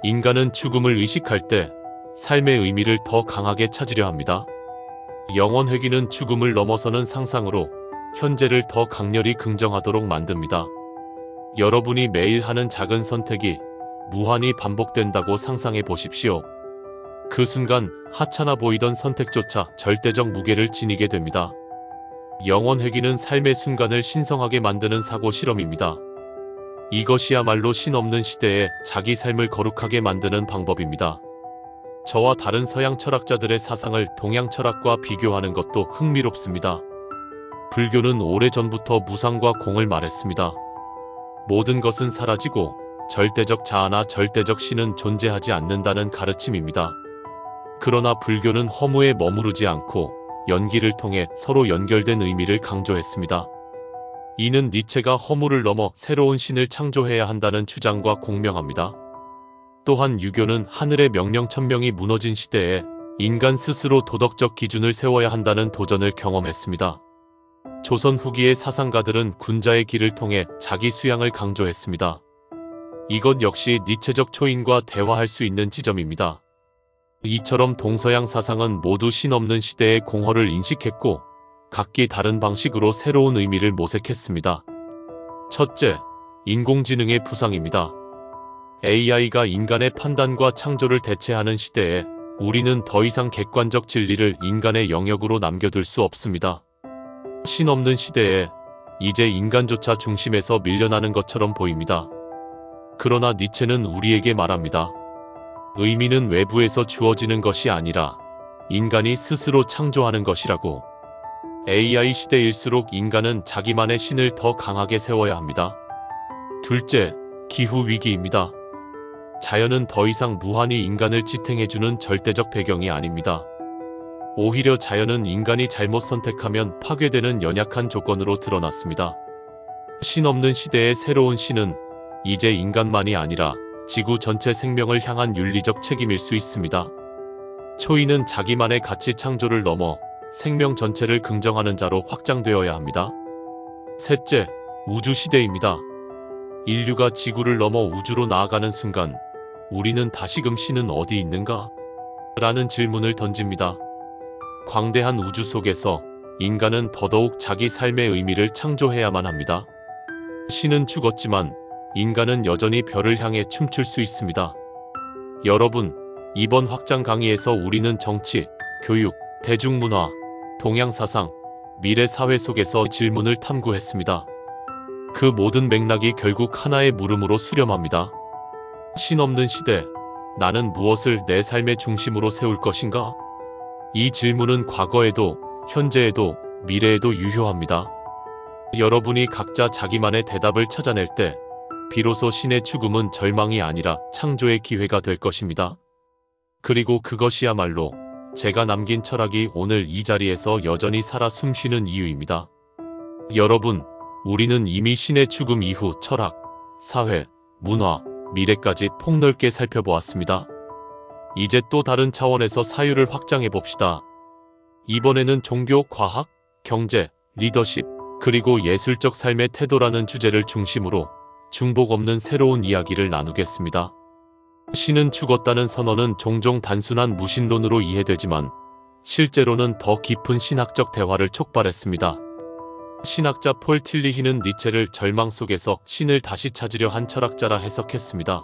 인간은 죽음을 의식할 때 삶의 의미를 더 강하게 찾으려 합니다. 영원 회귀는 죽음을 넘어서는 상상으로 현재를 더 강렬히 긍정하도록 만듭니다. 여러분이 매일 하는 작은 선택이 무한히 반복된다고 상상해 보십시오. 그 순간 하찮아 보이던 선택조차 절대적 무게를 지니게 됩니다. 영원 회귀는 삶의 순간을 신성하게 만드는 사고 실험입니다. 이것이야말로 신 없는 시대에 자기 삶을 거룩하게 만드는 방법입니다. 저와 다른 서양 철학자들의 사상을 동양 철학과 비교하는 것도 흥미롭습니다. 불교는 오래전부터 무상과 공을 말했습니다. 모든 것은 사라지고 절대적 자아나 절대적 신은 존재하지 않는다는 가르침입니다. 그러나 불교는 허무에 머무르지 않고 연기를 통해 서로 연결된 의미를 강조했습니다. 이는 니체가 허무를 넘어 새로운 신을 창조해야 한다는 주장과 공명합니다. 또한 유교는 하늘의 명령천명이 무너진 시대에 인간 스스로 도덕적 기준을 세워야 한다는 도전을 경험했습니다. 조선 후기의 사상가들은 군자의 길을 통해 자기 수양을 강조했습니다. 이것 역시 니체적 초인과 대화할 수 있는 지점입니다. 이처럼 동서양 사상은 모두 신 없는 시대의 공허를 인식했고 각기 다른 방식으로 새로운 의미를 모색했습니다. 첫째, 인공지능의 부상입니다. AI가 인간의 판단과 창조를 대체하는 시대에 우리는 더 이상 객관적 진리를 인간의 영역으로 남겨둘 수 없습니다. 신 없는 시대에 이제 인간조차 중심에서 밀려나는 것처럼 보입니다. 그러나 니체는 우리에게 말합니다. 의미는 외부에서 주어지는 것이 아니라 인간이 스스로 창조하는 것이라고. AI 시대일수록 인간은 자기만의 신을 더 강하게 세워야 합니다. 둘째, 기후위기입니다. 자연은 더 이상 무한히 인간을 지탱해주는 절대적 배경이 아닙니다. 오히려 자연은 인간이 잘못 선택하면 파괴되는 연약한 조건으로 드러났습니다. 신 없는 시대의 새로운 신은 이제 인간만이 아니라 지구 전체 생명을 향한 윤리적 책임일 수 있습니다. 초인은 자기만의 가치 창조를 넘어 생명 전체를 긍정하는 자로 확장되어야 합니다. 셋째, 우주시대입니다. 인류가 지구를 넘어 우주로 나아가는 순간 우리는 다시금 신은 어디 있는가? 라는 질문을 던집니다. 광대한 우주 속에서 인간은 더더욱 자기 삶의 의미를 창조해야만 합니다. 신은 죽었지만 인간은 여전히 별을 향해 춤출 수 있습니다. 여러분, 이번 확장 강의에서 우리는 정치, 교육, 대중문화, 동양사상, 미래 사회 속에서 질문을 탐구했습니다. 그 모든 맥락이 결국 하나의 물음으로 수렴합니다. 신 없는 시대, 나는 무엇을 내 삶의 중심으로 세울 것인가? 이 질문은 과거에도, 현재에도, 미래에도 유효합니다. 여러분이 각자 자기만의 대답을 찾아낼 때 비로소 신의 죽음은 절망이 아니라 창조의 기회가 될 것입니다. 그리고 그것이야말로 제가 남긴 철학이 오늘 이 자리에서 여전히 살아 숨쉬는 이유입니다. 여러분, 우리는 이미 신의 죽음 이후 철학, 사회, 문화, 미래까지 폭넓게 살펴보았습니다. 이제 또 다른 차원에서 사유를 확장해 봅시다. 이번에는 종교, 과학, 경제, 리더십, 그리고 예술적 삶의 태도라는 주제를 중심으로 중복 없는 새로운 이야기를 나누겠습니다. 신은 죽었다는 선언은 종종 단순한 무신론으로 이해되지만 실제로는 더 깊은 신학적 대화를 촉발했습니다. 신학자 폴 틸리히는 니체를 절망 속에서 신을 다시 찾으려 한 철학자라 해석했습니다.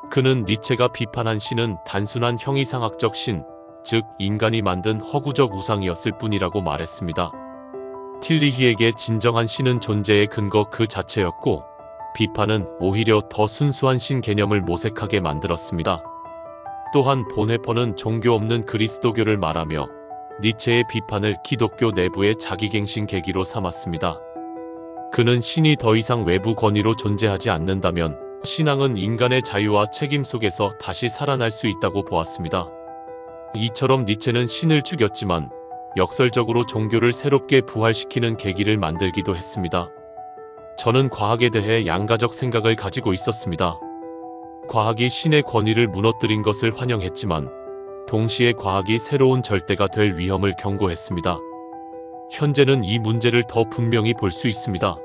그는 니체가 비판한 신은 단순한 형이상학적 신, 즉 인간이 만든 허구적 우상이었을 뿐이라고 말했습니다. 틸리히에게 진정한 신은 존재의 근거 그 자체였고 비판은 오히려 더 순수한 신 개념을 모색하게 만들었습니다. 또한 본헤퍼는 종교 없는 그리스도교를 말하며 니체의 비판을 기독교 내부의 자기갱신 계기로 삼았습니다. 그는 신이 더 이상 외부 권위로 존재하지 않는다면 신앙은 인간의 자유와 책임 속에서 다시 살아날 수 있다고 보았습니다. 이처럼 니체는 신을 죽였지만 역설적으로 종교를 새롭게 부활시키는 계기를 만들기도 했습니다. 저는 과학에 대해 양가적 생각을 가지고 있었습니다. 과학이 신의 권위를 무너뜨린 것을 환영했지만 동시에 과학이 새로운 절대가 될 위험을 경고했습니다. 현재는 이 문제를 더 분명히 볼 수 있습니다.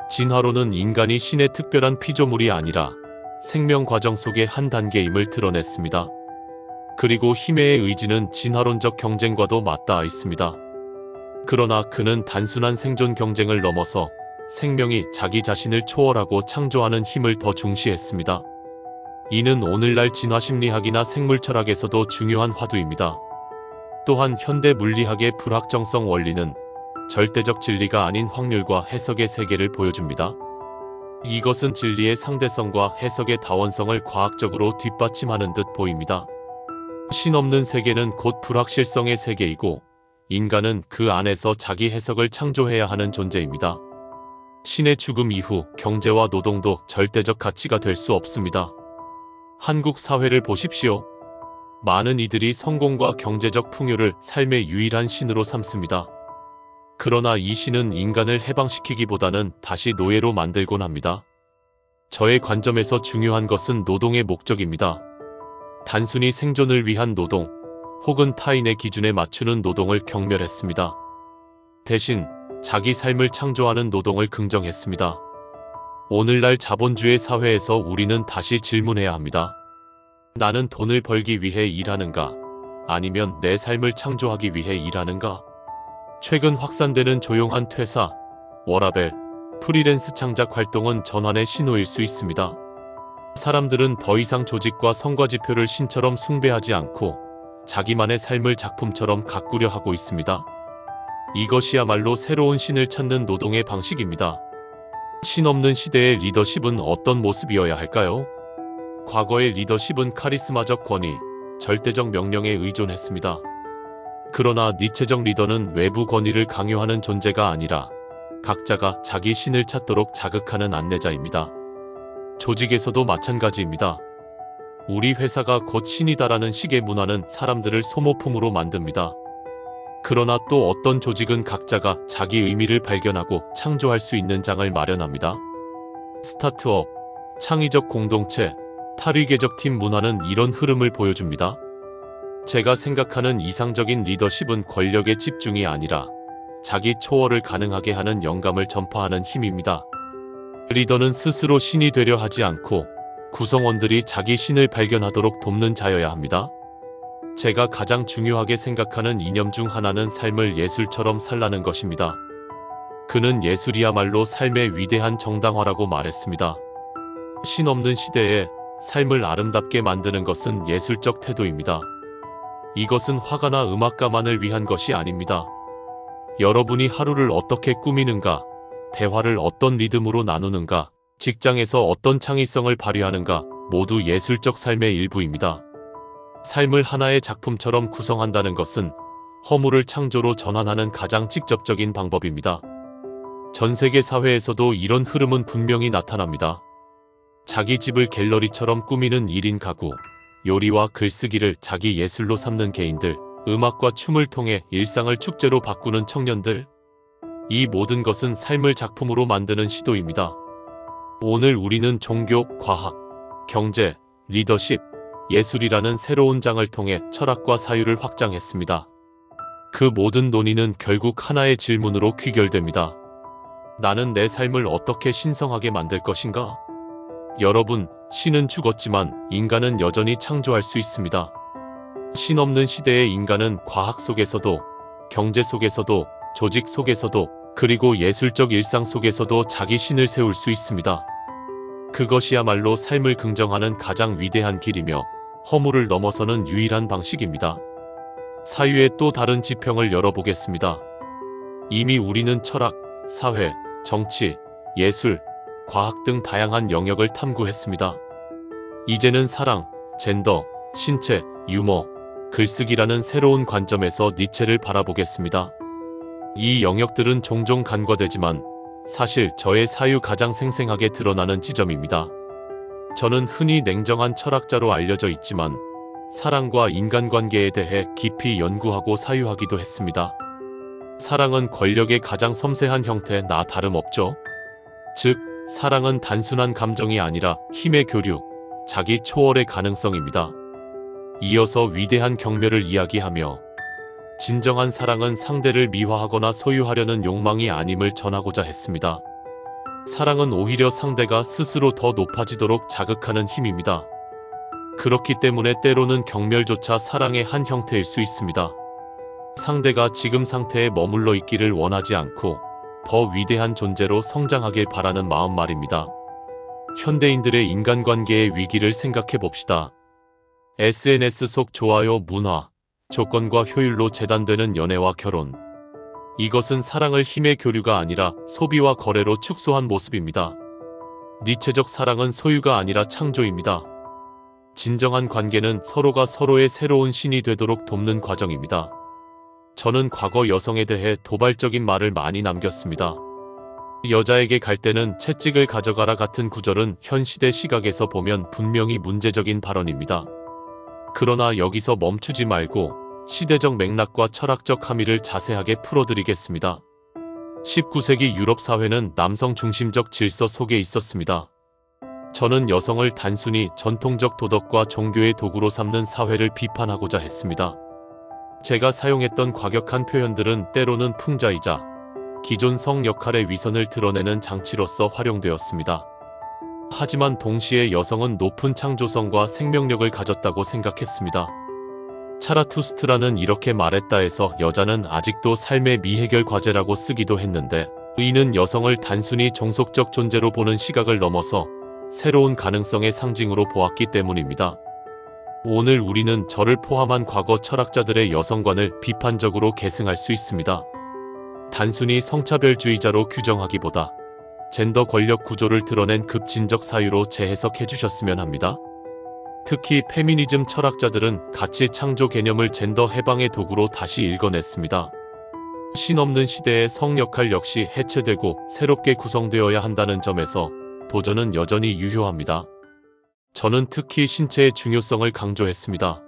진화론은 인간이 신의 특별한 피조물이 아니라 생명 과정 속의 한 단계임을 드러냈습니다. 그리고 힘의 의지는 진화론적 경쟁과도 맞닿아 있습니다. 그러나 그는 단순한 생존 경쟁을 넘어서 생명이 자기 자신을 초월하고 창조하는 힘을 더 중시했습니다. 이는 오늘날 진화심리학이나 생물철학에서도 중요한 화두입니다. 또한 현대 물리학의 불확정성 원리는 절대적 진리가 아닌 확률과 해석의 세계를 보여줍니다. 이것은 진리의 상대성과 해석의 다원성을 과학적으로 뒷받침하는 듯 보입니다. 신 없는 세계는 곧 불확실성의 세계이고 인간은 그 안에서 자기 해석을 창조해야 하는 존재입니다. 신의 죽음 이후 경제와 노동도 절대적 가치가 될 수 없습니다. 한국 사회를 보십시오. 많은 이들이 성공과 경제적 풍요를 삶의 유일한 신으로 삼습니다. 그러나 이 신은 인간을 해방시키기보다는 다시 노예로 만들곤 합니다. 저의 관점에서 중요한 것은 노동의 목적입니다. 단순히 생존을 위한 노동, 혹은 타인의 기준에 맞추는 노동을 경멸했습니다. 대신 자기 삶을 창조하는 노동을 긍정했습니다. 오늘날 자본주의 사회에서 우리는 다시 질문해야 합니다. 나는 돈을 벌기 위해 일하는가? 아니면 내 삶을 창조하기 위해 일하는가? 최근 확산되는 조용한 퇴사, 워라밸, 프리랜스 창작 활동은 전환의 신호일 수 있습니다. 사람들은 더 이상 조직과 성과지표를 신처럼 숭배하지 않고 자기만의 삶을 작품처럼 가꾸려 하고 있습니다. 이것이야말로 새로운 신을 찾는 노동의 방식입니다. 신 없는 시대의 리더십은 어떤 모습이어야 할까요? 과거의 리더십은 카리스마적 권위, 절대적 명령에 의존했습니다. 그러나 니체적 리더는 외부 권위를 강요하는 존재가 아니라 각자가 자기 신을 찾도록 자극하는 안내자입니다. 조직에서도 마찬가지입니다. 우리 회사가 곧 신이다라는 식의 문화는 사람들을 소모품으로 만듭니다. 그러나 또 어떤 조직은 각자가 자기 의미를 발견하고 창조할 수 있는 장을 마련합니다. 스타트업, 창의적 공동체, 탈위계적 팀 문화는 이런 흐름을 보여줍니다. 제가 생각하는 이상적인 리더십은 권력의 집중이 아니라 자기 초월을 가능하게 하는 영감을 전파하는 힘입니다. 리더는 스스로 신이 되려 하지 않고 구성원들이 자기 신을 발견하도록 돕는 자여야 합니다. 제가 가장 중요하게 생각하는 이념 중 하나는 삶을 예술처럼 살라는 것입니다. 그는 예술이야말로 삶의 위대한 정당화라고 말했습니다. 신 없는 시대에 삶을 아름답게 만드는 것은 예술적 태도입니다. 이것은 화가나 음악가만을 위한 것이 아닙니다. 여러분이 하루를 어떻게 꾸미는가, 대화를 어떤 리듬으로 나누는가, 직장에서 어떤 창의성을 발휘하는가 모두 예술적 삶의 일부입니다. 삶을 하나의 작품처럼 구성한다는 것은 허물을 창조로 전환하는 가장 직접적인 방법입니다. 전 세계 사회에서도 이런 흐름은 분명히 나타납니다. 자기 집을 갤러리처럼 꾸미는 1인 가구, 요리와 글쓰기를 자기 예술로 삼는 개인들, 음악과 춤을 통해 일상을 축제로 바꾸는 청년들. 이 모든 것은 삶을 작품으로 만드는 시도입니다. 오늘 우리는 종교, 과학, 경제, 리더십, 예술이라는 새로운 장을 통해 철학과 사유를 확장했습니다. 그 모든 논의는 결국 하나의 질문으로 귀결됩니다. 나는 내 삶을 어떻게 신성하게 만들 것인가? 여러분, 신은 죽었지만 인간은 여전히 창조할 수 있습니다. 신 없는 시대의 인간은 과학 속에서도, 경제 속에서도, 조직 속에서도, 그리고 예술적 일상 속에서도 자기 신을 세울 수 있습니다. 그것이야말로 삶을 긍정하는 가장 위대한 길이며 허물을 넘어서는 유일한 방식입니다. 사유의 또 다른 지평을 열어보겠습니다. 이미 우리는 철학, 사회, 정치, 예술, 과학 등 다양한 영역을 탐구했습니다. 이제는 사랑, 젠더, 신체, 유머, 글쓰기라는 새로운 관점에서 니체를 바라보겠습니다. 이 영역들은 종종 간과되지만 사실 저의 사유 가장 생생하게 드러나는 지점입니다. 저는 흔히 냉정한 철학자로 알려져 있지만 사랑과 인간관계에 대해 깊이 연구하고 사유하기도 했습니다. 사랑은 권력의 가장 섬세한 형태나 다름없죠. 즉, 사랑은 단순한 감정이 아니라 힘의 교류, 자기 초월의 가능성입니다. 이어서 위대한 경멸을 이야기하며 진정한 사랑은 상대를 미화하거나 소유하려는 욕망이 아님을 전하고자 했습니다. 사랑은 오히려 상대가 스스로 더 높아지도록 자극하는 힘입니다. 그렇기 때문에 때로는 경멸조차 사랑의 한 형태일 수 있습니다. 상대가 지금 상태에 머물러 있기를 원하지 않고 더 위대한 존재로 성장하길 바라는 마음 말입니다. 현대인들의 인간관계의 위기를 생각해 봅시다. SNS 속 좋아요 문화, 조건과 효율로 재단되는 연애와 결혼. 이것은 사랑을 힘의 교류가 아니라 소비와 거래로 축소한 모습입니다. 니체적 사랑은 소유가 아니라 창조입니다. 진정한 관계는 서로가 서로의 새로운 신이 되도록 돕는 과정입니다. 저는 과거 여성에 대해 도발적인 말을 많이 남겼습니다. 여자에게 갈 때는 채찍을 가져가라 같은 구절은 현 시대 시각에서 보면 분명히 문제적인 발언입니다. 그러나 여기서 멈추지 말고 시대적 맥락과 철학적 함의를 자세하게 풀어드리겠습니다. 19세기 유럽 사회는 남성 중심적 질서 속에 있었습니다. 저는 여성을 단순히 전통적 도덕과 종교의 도구로 삼는 사회를 비판하고자 했습니다. 제가 사용했던 과격한 표현들은 때로는 풍자이자 기존 성 역할의 위선을 드러내는 장치로서 활용되었습니다. 하지만 동시에 여성은 높은 창조성과 생명력을 가졌다고 생각했습니다. 차라투스트라는 이렇게 말했다 해서 여자는 아직도 삶의 미해결 과제라고 쓰기도 했는데, 이는 여성을 단순히 종속적 존재로 보는 시각을 넘어서 새로운 가능성의 상징으로 보았기 때문입니다. 오늘 우리는 저를 포함한 과거 철학자들의 여성관을 비판적으로 계승할 수 있습니다. 단순히 성차별주의자로 규정하기보다 젠더 권력 구조를 드러낸 급진적 사유로 재해석해 주셨으면 합니다. 특히 페미니즘 철학자들은 가치 창조 개념을 젠더 해방의 도구로 다시 읽어냈습니다. 신없는 시대의 성 역할 역시 해체되고 새롭게 구성되어야 한다는 점에서 도전은 여전히 유효합니다. 저는 특히 신체의 중요성을 강조했습니다.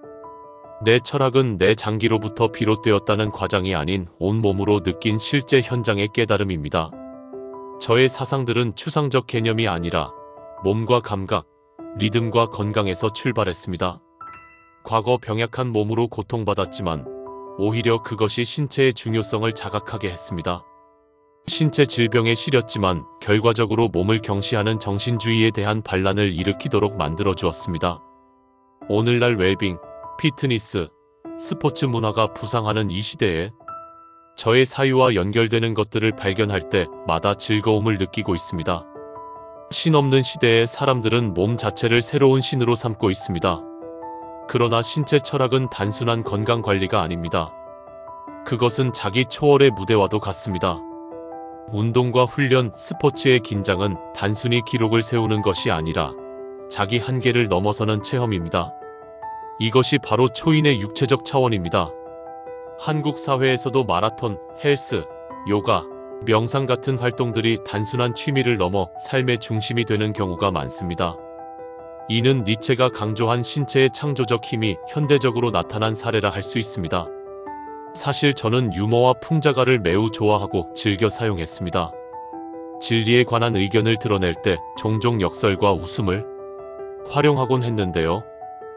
내 철학은 내 장기로부터 비롯되었다는 과장이 아닌 온몸으로 느낀 실제 현장의 깨달음입니다. 저의 사상들은 추상적 개념이 아니라 몸과 감각, 리듬과 건강에서 출발했습니다. 과거 병약한 몸으로 고통받았지만 오히려 그것이 신체의 중요성을 자각하게 했습니다. 신체 질병에 시렸지만 결과적으로 몸을 경시하는 정신주의에 대한 반란을 일으키도록 만들어 주었습니다. 오늘날 웰빙, 피트니스, 스포츠 문화가 부상하는 이 시대에 저의 사유와 연결되는 것들을 발견할 때마다 즐거움을 느끼고 있습니다. 신 없는 시대에 사람들은 몸 자체를 새로운 신으로 삼고 있습니다. 그러나 신체 철학은 단순한 건강 관리가 아닙니다. 그것은 자기 초월의 무대와도 같습니다. 운동과 훈련, 스포츠의 긴장은 단순히 기록을 세우는 것이 아니라 자기 한계를 넘어서는 체험입니다. 이것이 바로 초인의 육체적 차원입니다. 한국 사회에서도 마라톤, 헬스, 요가, 명상 같은 활동들이 단순한 취미를 넘어 삶의 중심이 되는 경우가 많습니다. 이는 니체가 강조한 신체의 창조적 힘이 현대적으로 나타난 사례라 할 수 있습니다. 사실 저는 유머와 풍자가를 매우 좋아하고 즐겨 사용했습니다. 진리에 관한 의견을 드러낼 때 종종 역설과 웃음을 활용하곤 했는데요.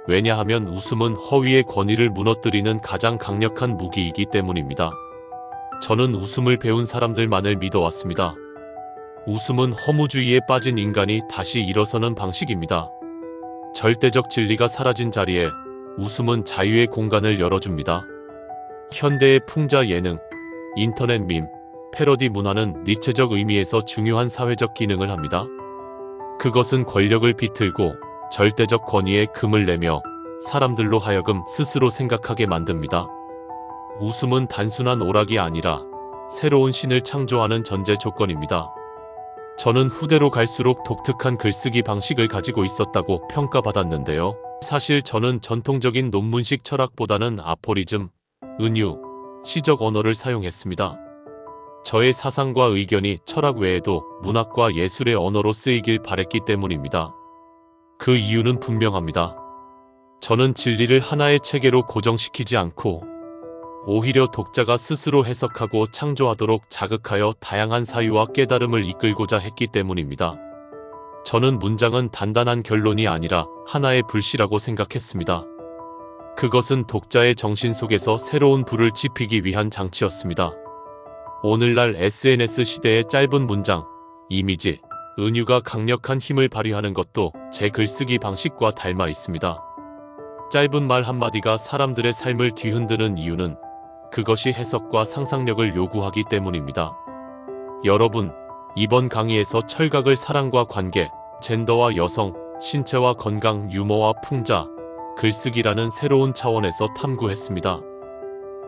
왜냐하면 웃음은 허위의 권위를 무너뜨리는 가장 강력한 무기이기 때문입니다. 저는 웃음을 배운 사람들만을 믿어왔습니다. 웃음은 허무주의에 빠진 인간이 다시 일어서는 방식입니다. 절대적 진리가 사라진 자리에 웃음은 자유의 공간을 열어줍니다. 현대의 풍자 예능, 인터넷 밈, 패러디 문화는 니체적 의미에서 중요한 사회적 기능을 합니다. 그것은 권력을 비틀고 절대적 권위에 금을 내며 사람들로 하여금 스스로 생각하게 만듭니다. 웃음은 단순한 오락이 아니라 새로운 신을 창조하는 전제 조건입니다. 저는 후대로 갈수록 독특한 글쓰기 방식을 가지고 있었다고 평가받았는데요. 사실 저는 전통적인 논문식 철학보다는 아포리즘, 은유, 시적 언어를 사용했습니다. 저의 사상과 의견이 철학 외에도 문학과 예술의 언어로 쓰이길 바랬기 때문입니다. 그 이유는 분명합니다. 저는 진리를 하나의 체계로 고정시키지 않고 오히려 독자가 스스로 해석하고 창조하도록 자극하여 다양한 사유와 깨달음을 이끌고자 했기 때문입니다. 저는 문장은 단단한 결론이 아니라 하나의 불씨라고 생각했습니다. 그것은 독자의 정신 속에서 새로운 불을 지피기 위한 장치였습니다. 오늘날 SNS 시대의 짧은 문장, 이미지, 은유가 강력한 힘을 발휘하는 것도 제 글쓰기 방식과 닮아 있습니다. 짧은 말 한마디가 사람들의 삶을 뒤흔드는 이유는 그것이 해석과 상상력을 요구하기 때문입니다. 여러분, 이번 강의에서 철학을 사랑과 관계, 젠더와 여성, 신체와 건강, 유머와 풍자, 글쓰기라는 새로운 차원에서 탐구했습니다.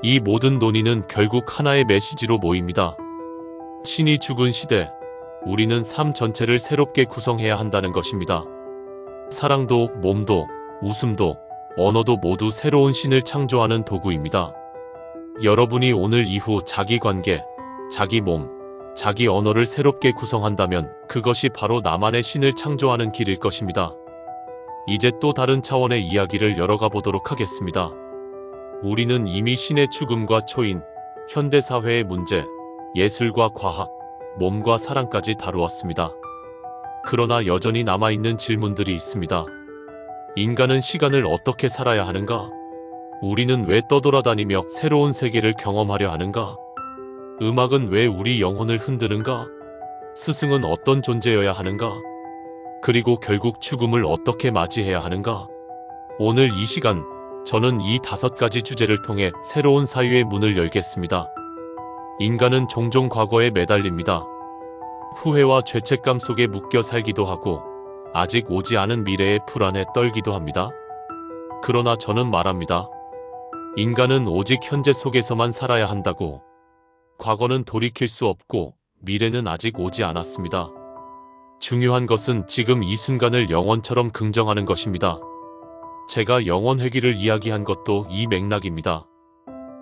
이 모든 논의는 결국 하나의 메시지로 모입니다. 신이 죽은 시대, 우리는 삶 전체를 새롭게 구성해야 한다는 것입니다. 사랑도, 몸도, 웃음도, 언어도 모두 새로운 신을 창조하는 도구입니다. 여러분이 오늘 이후 자기 관계, 자기 몸, 자기 언어를 새롭게 구성한다면 그것이 바로 나만의 신을 창조하는 길일 것입니다. 이제 또 다른 차원의 이야기를 열어가 보도록 하겠습니다. 우리는 이미 신의 죽음과 초인, 현대사회의 문제, 예술과 과학, 몸과 사랑까지 다루었습니다. 그러나 여전히 남아있는 질문들이 있습니다. 인간은 시간을 어떻게 살아야 하는가? 우리는 왜 떠돌아다니며 새로운 세계를 경험하려 하는가? 음악은 왜 우리 영혼을 흔드는가? 스승은 어떤 존재여야 하는가? 그리고 결국 죽음을 어떻게 맞이해야 하는가? 오늘 이 시간, 저는 이 5가지 주제를 통해 새로운 사유의 문을 열겠습니다. 인간은 종종 과거에 매달립니다. 후회와 죄책감 속에 묶여 살기도 하고 아직 오지 않은 미래에 불안에 떨기도 합니다. 그러나 저는 말합니다. 인간은 오직 현재 속에서만 살아야 한다고. 과거는 돌이킬 수 없고 미래는 아직 오지 않았습니다. 중요한 것은 지금 이 순간을 영원처럼 긍정하는 것입니다. 제가 영원 회귀를 이야기한 것도 이 맥락입니다.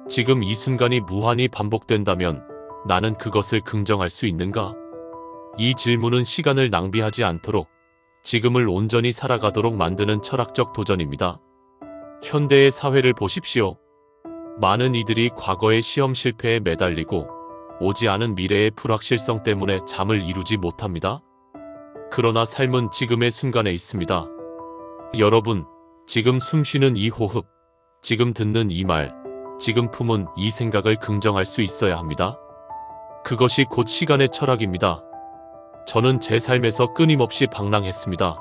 지금 이 순간이 무한히 반복된다면 나는 그것을 긍정할 수 있는가? 이 질문은 시간을 낭비하지 않도록 지금을 온전히 살아가도록 만드는 철학적 도전입니다. 현대의 사회를 보십시오. 많은 이들이 과거의 시험 실패에 매달리고 오지 않은 미래의 불확실성 때문에 잠을 이루지 못합니다. 그러나 삶은 지금의 순간에 있습니다. 여러분, 지금 숨쉬는 이 호흡, 지금 듣는 이 말, 지금 품은 이 생각을 긍정할 수 있어야 합니다. 그것이 곧 시간의 철학입니다. 저는 제 삶에서 끊임없이 방랑했습니다.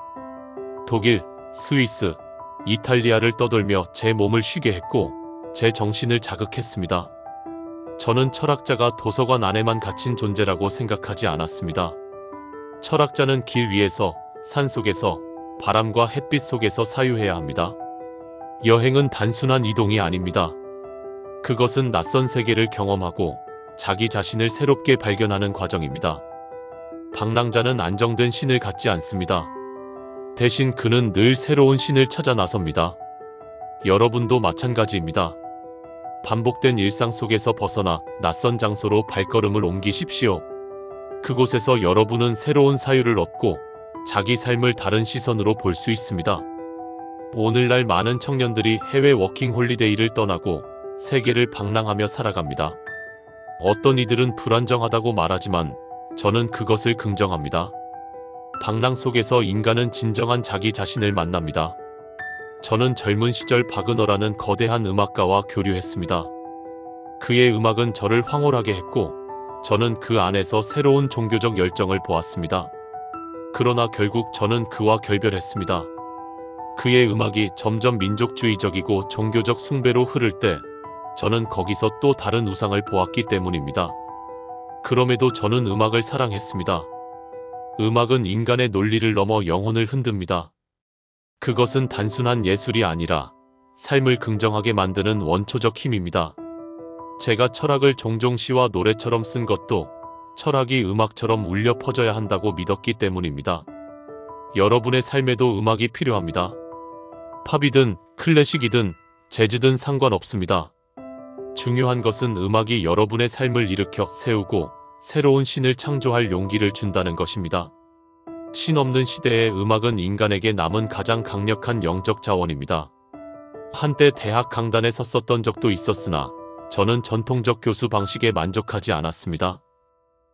독일, 스위스, 이탈리아를 떠돌며 제 몸을 쉬게 했고 제 정신을 자극했습니다. 저는 철학자가 도서관 안에만 갇힌 존재라고 생각하지 않았습니다. 철학자는 길 위에서, 산 속에서, 바람과 햇빛 속에서 사유해야 합니다. 여행은 단순한 이동이 아닙니다. 그것은 낯선 세계를 경험하고 자기 자신을 새롭게 발견하는 과정입니다. 방랑자는 안정된 신을 갖지 않습니다. 대신 그는 늘 새로운 신을 찾아 나섭니다. 여러분도 마찬가지입니다. 반복된 일상 속에서 벗어나 낯선 장소로 발걸음을 옮기십시오. 그곳에서 여러분은 새로운 사유를 얻고 자기 삶을 다른 시선으로 볼 수 있습니다. 오늘날 많은 청년들이 해외 워킹 홀리데이를 떠나고 세계를 방랑하며 살아갑니다. 어떤 이들은 불안정하다고 말하지만 저는 그것을 긍정합니다. 방랑 속에서 인간은 진정한 자기 자신을 만납니다. 저는 젊은 시절 바그너라는 거대한 음악가와 교류했습니다. 그의 음악은 저를 황홀하게 했고 저는 그 안에서 새로운 종교적 열정을 보았습니다. 그러나 결국 저는 그와 결별했습니다. 그의 음악이 점점 민족주의적이고 종교적 숭배로 흐를 때 저는 거기서 또 다른 우상을 보았기 때문입니다. 그럼에도 저는 음악을 사랑했습니다. 음악은 인간의 논리를 넘어 영혼을 흔듭니다. 그것은 단순한 예술이 아니라 삶을 긍정하게 만드는 원초적 힘입니다. 제가 철학을 종종 시와 노래처럼 쓴 것도 철학이 음악처럼 울려 퍼져야 한다고 믿었기 때문입니다. 여러분의 삶에도 음악이 필요합니다. 팝이든 클래식이든 재즈든 상관없습니다. 중요한 것은 음악이 여러분의 삶을 일으켜 세우고 새로운 신을 창조할 용기를 준다는 것입니다. 신 없는 시대의 음악은 인간에게 남은 가장 강력한 영적 자원입니다. 한때 대학 강단에 섰었던 적도 있었으나 저는 전통적 교수 방식에 만족하지 않았습니다.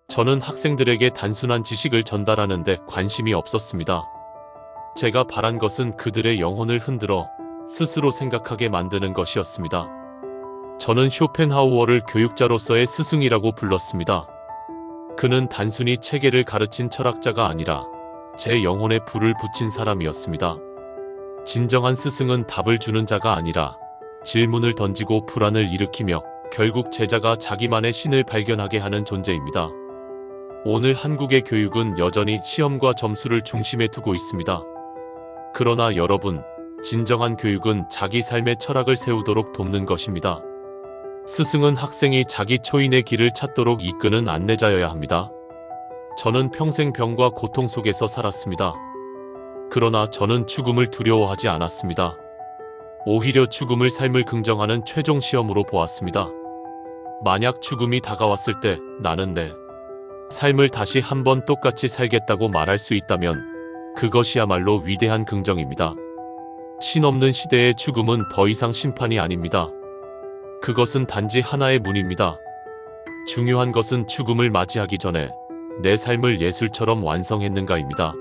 저는 학생들에게 단순한 지식을 전달하는 데 관심이 없었습니다. 제가 바란 것은 그들의 영혼을 흔들어 스스로 생각하게 만드는 것이었습니다. 저는 쇼펜하우어를 교육자로서의 스승이라고 불렀습니다. 그는 단순히 체계를 가르친 철학자가 아니라 제 영혼에 불을 붙인 사람이었습니다. 진정한 스승은 답을 주는 자가 아니라 질문을 던지고 불안을 일으키며 결국 제자가 자기만의 신을 발견하게 하는 존재입니다. 오늘 한국의 교육은 여전히 시험과 점수를 중심에 두고 있습니다. 그러나 여러분, 진정한 교육은 자기 삶의 철학을 세우도록 돕는 것입니다. 스승은 학생이 자기 초인의 길을 찾도록 이끄는 안내자여야 합니다. 저는 평생 병과 고통 속에서 살았습니다. 그러나 저는 죽음을 두려워하지 않았습니다. 오히려 죽음을 삶을 긍정하는 최종 시험으로 보았습니다. 만약 죽음이 다가왔을 때 나는 내 삶을 다시 한번 똑같이 살겠다고 말할 수 있다면 그것이야말로 위대한 긍정입니다. 신 없는 시대의 죽음은 더 이상 심판이 아닙니다. 그것은 단지 하나의 문입니다. 중요한 것은 죽음을 맞이하기 전에 내 삶을 예술처럼 완성했는가입니다.